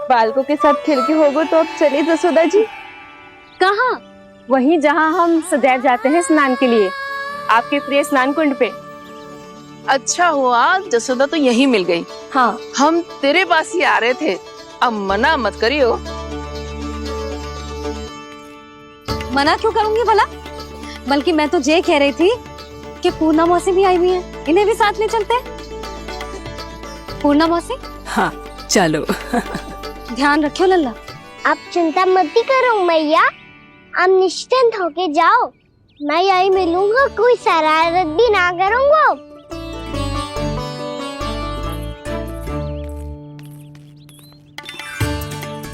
बालकों के साथ खेल के होगो तो अब चलिए जसोदा जी। कहाँ? वहीं जहाँ हम सदैव जाते हैं स्नान के लिए, आपके प्रिय स्नान कुंड पे। अच्छा हुआ जसोदा तो यही मिल गई। हाँ, हम तेरे पास ही आ रहे थे, अब मना मत करियो। मना क्यों करूंगी भला? बल्कि मैं तो ये कह रही थी कि पूर्णा मौसी भी आई हुई है, इन्हें भी साथ ले चलते हैं। पूर्णा मौसी, हाँ चलो। ध्यान रखियो लल्ला। आप चिंता मत करो मैया, आप निश्चिंत होके जाओ, मैं यही मिलूंगा, कोई शरारत भी ना करूंगा।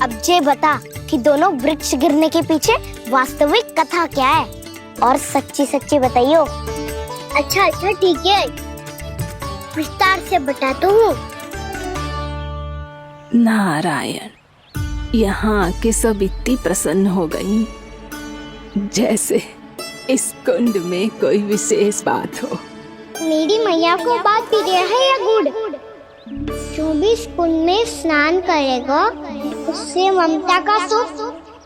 अब ये बता कि दोनों वृक्ष गिरने के पीछे वास्तविक कथा क्या है, और सच्ची सच्ची बताइयो। अच्छा अच्छा ठीक है, विस्तार से बताता हूँ। नारायण, यहाँ के सब इतनी प्रसन्न हो गई जैसे इस कुंड में कोई विशेष बात हो। मेरी मैया को बात प्रिय है या गुड़? जो भी इस कुंड में स्नान करेगा उससे ममता का सुख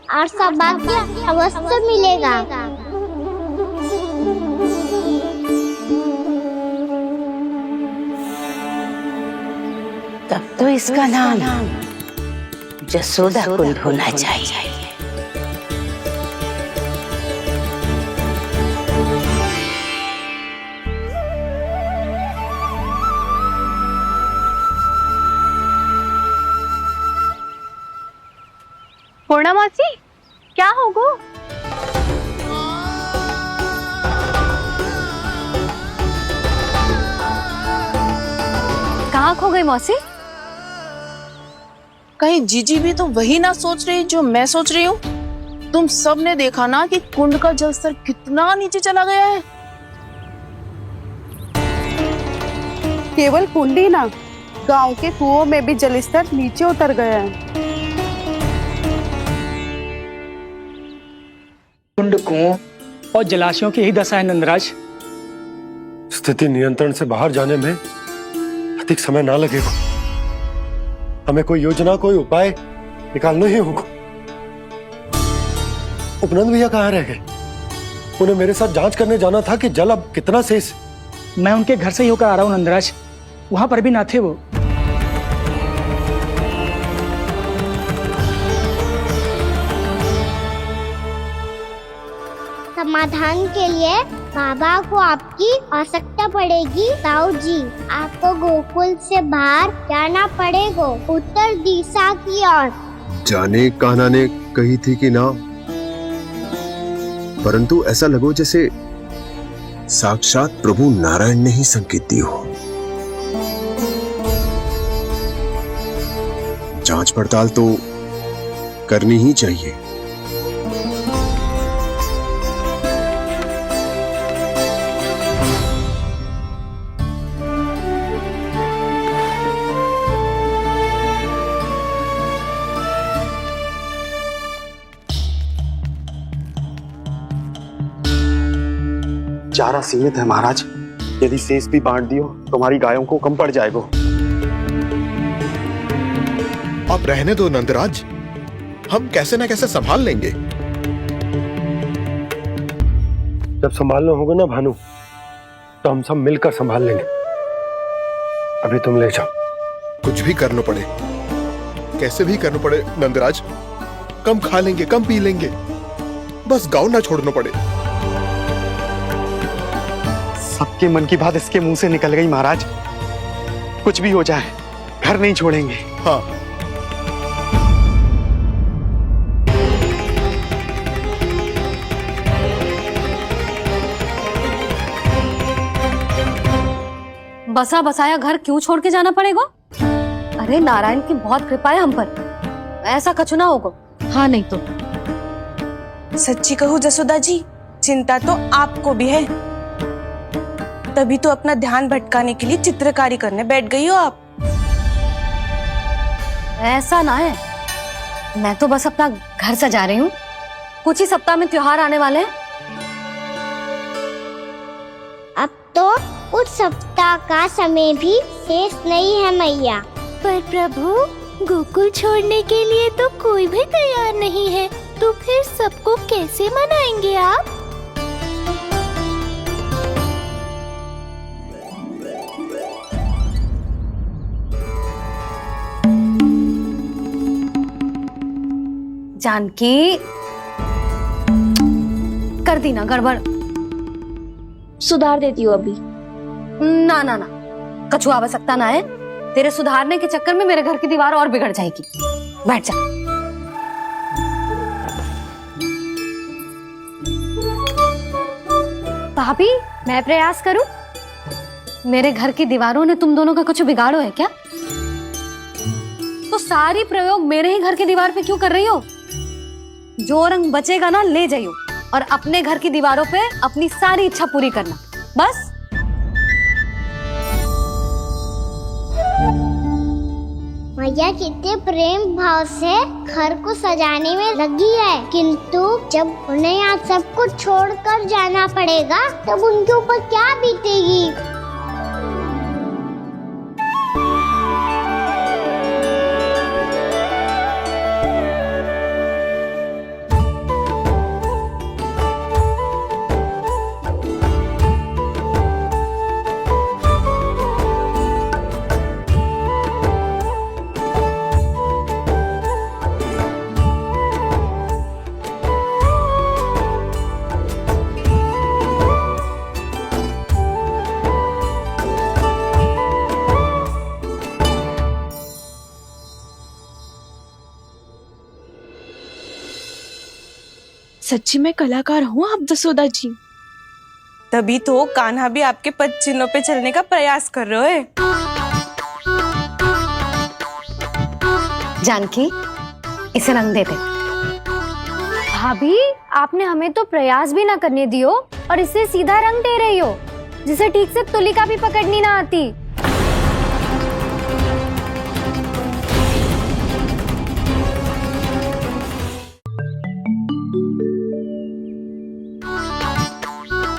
और सौभाग्य अवश्य मिलेगा। तब तो इसका नाम जसोदा कुंड होना चाहिए। पूर्णा मौसी, क्या होगा? कहाँ खो गई मौसी? कहीं जीजी भी तो वही ना सोच रही जो मैं सोच रही हूँ। तुम सब ने देखा ना कि कुंड का जलस्तर कितना नीचे चला गया है। केवल कुंड ही ना, गांव के कुओं में भी जलस्तर नीचे उतर गया है। कुंड, कुओं और जलाशयों की ही दशा है नंदराज। स्थिति नियंत्रण से बाहर जाने में अधिक समय ना लगेगा। हमें कोई योजना, कोई उपाय निकालना ही होगा। उपनंद भैया कहाँ रह गए? उन्हें मेरे साथ जांच करने जाना था कि जल अब कितना शेष। मैं उनके घर से ही होकर आ रहा हूँ नंदराज, वहां पर भी ना थे वो। समाधान के लिए बाबा को आपकी आवश्यकता पड़ेगी। ताऊ जी, आपको गोकुल से बाहर जाना पड़ेगा, उत्तर दिशा की ओर। जाने कान्हा ने कही थी कि ना, परंतु ऐसा लगो जैसे साक्षात प्रभु नारायण ने ही संकेत दी हो। जांच पड़ताल तो करनी ही चाहिए। चारा सीमित है महाराज, यदि शेष भी बांट दियो तो हमारी गायों को कम पड़ जाएगा। आप रहने दो नंदराज, हम कैसे न कैसे संभाल लेंगे। जब संभालना होगा ना भानु, तो हम सब मिलकर संभाल लेंगे। अभी तुम ले जाओ। कुछ भी करना पड़े, कैसे भी करना पड़े नंदराज, कम खा लेंगे, कम पी लेंगे, बस गाँव ना छोड़ना पड़े। सबके मन की बात इसके मुंह से निकल गई महाराज। कुछ भी हो जाए, घर नहीं छोड़ेंगे। हाँ, बसा बसाया घर क्यों छोड़ के जाना पड़ेगा? अरे नारायण की बहुत कृपा है हम पर, ऐसा कछु ना होगा। हाँ नहीं तो सच्ची कहूँ जसोदा जी, चिंता तो आपको भी है, तभी तो अपना ध्यान भटकाने के लिए चित्रकारी करने बैठ गई हो आप। ऐसा ना है, मैं तो बस अपना घर सजा रही हूँ। कुछ ही सप्ताह में त्योहार आने वाले हैं। अब तो उस सप्ताह का समय भी शेष नहीं है मैया। पर प्रभु, गोकुल छोड़ने के लिए तो कोई भी तैयार नहीं है। तो फिर सबको कैसे मनाएंगे आप? जानकी, कर दी ना गड़बड़। सुधार देती हूँ अभी। ना ना ना, कछु आवश्यकता ना है। तेरे सुधारने के चक्कर में मेरे घर की दीवार और बिगड़ जाएगी। बैठ जा। भाभी, मैं प्रयास करूं? मेरे घर की दीवारों ने तुम दोनों का कुछ बिगाड़ो है क्या? तो सारी प्रयोग मेरे ही घर की दीवार पे क्यों कर रही हो? जो रंग बचेगा ना ले जाइयो और अपने घर की दीवारों पे अपनी सारी इच्छा पूरी करना, बस। मैया कितने प्रेम भाव से घर को सजाने में लगी है, किंतु जब उन्हें यहाँ सब कुछ छोड़कर जाना पड़ेगा तब उनके ऊपर क्या बीतेगी? सच्ची में कलाकार हूँ आप जसोदा जी। तभी तो कान्हा भी आपके पद चिन्हों पे चलने का प्रयास कर रहे हैं। जानकी, इसे रंग दे दे। भाभी, आपने हमें तो प्रयास भी ना करने दियो और इसे सीधा रंग दे रही हो, जिसे ठीक से तुलिका भी पकड़नी ना आती।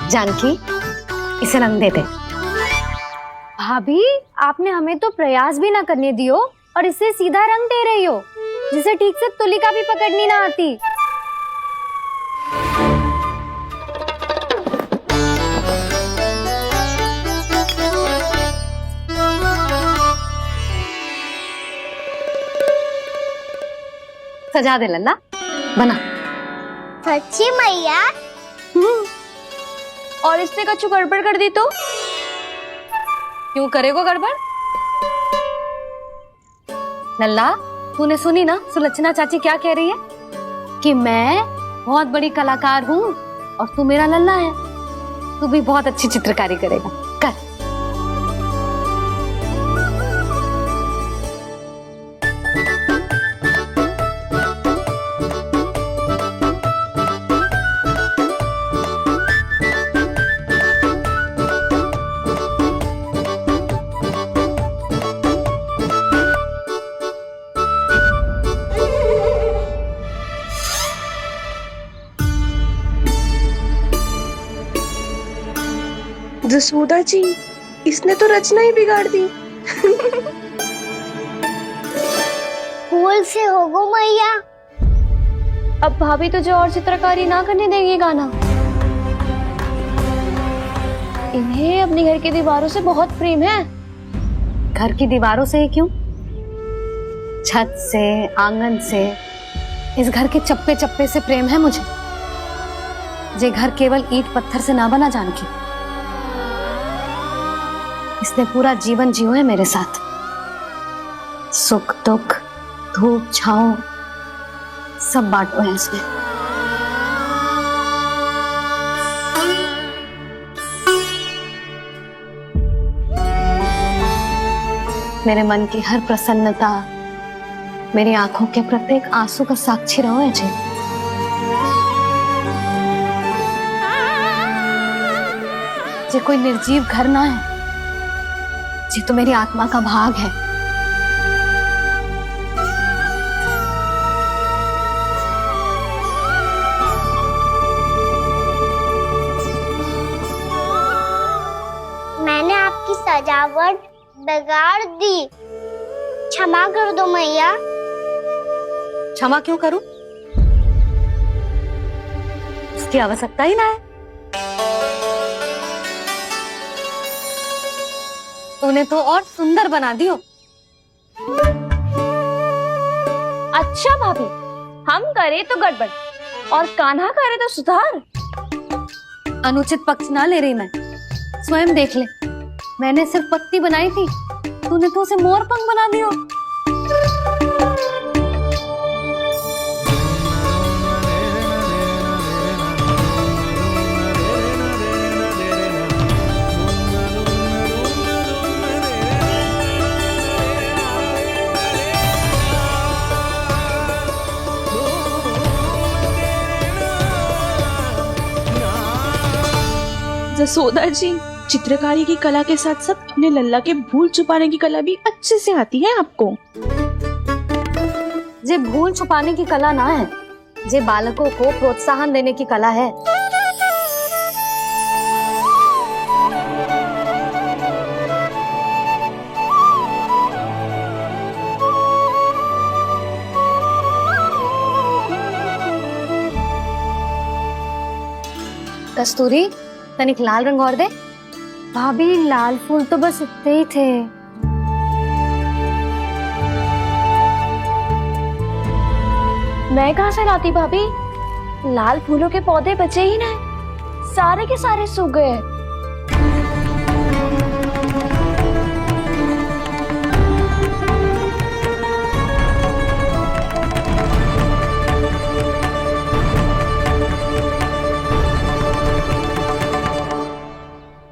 जानकी, इसे रंग दे दे। भाभी, आपने हमें तो प्रयास भी ना करने दियो और इसे सीधा रंग दे रही हो, जिसे ठीक से तुलिका भी पकड़नी ना आती। सजा दे लल्ला, बना। सच्ची मैया? और इसने कछु गड़बड़ कर दी तो? क्यों करेगो गड़बड़? लल्ला, तूने सुनी ना सुलक्षणा चाची क्या कह रही है? कि मैं बहुत बड़ी कलाकार हूँ और तू मेरा लल्ला है। तू भी बहुत अच्छी चित्रकारी करेगा, कर। जसोदा जी, इसने तो रचना ही बिगाड़ दी। फूल से होगो मैया। अब भाभी तुझे और चित्रकारी ना करने देगी गाना। इन्हें अपने घर की दीवारों से बहुत प्रेम है। घर की दीवारों से ही क्यों, छत से, आंगन से, इस घर के चप्पे चप्पे से प्रेम है मुझे। ये घर केवल ईंट पत्थर से ना बना जानकी। इसने पूरा जीवन जियो है मेरे साथ। सुख दुख, धूप छांव सब बांटो है इसने। मेरे मन की हर प्रसन्नता, मेरी आंखों के प्रत्येक आंसू का साक्षी रहो है जी। ये कोई निर्जीव घर ना है, ये तो मेरी आत्मा का भाग है। मैंने आपकी सजावट बिगाड़ दी, क्षमा कर दो मैया। क्षमा क्यों करूं? इसकी आवश्यकता ही ना है। तूने तो और सुंदर बना दियो। अच्छा भाभी, हम करे तो गड़बड़ और कान्हा करे तो सुधार। अनुचित पक्ष ना ले रही मैं, स्वयं देख ले। मैंने सिर्फ पत्ती बनाई थी, तूने तो उसे मोर पंख बना दियो। जसोदा जी, चित्रकारी की कला के साथ साथ अपने लल्ला के भूल छुपाने की कला भी अच्छे से आती है आपको। जे भूल छुपाने की कला ना है, जे बालकों को प्रोत्साहन देने की कला है। कस्तूरी, तनिक लाल रंग और दे। भाभी, लाल फूल तो बस इतने ही थे। मैं कहाँ से लाती भाभी? लाल फूलों के पौधे बचे ही नहीं, सारे के सारे सूख गए।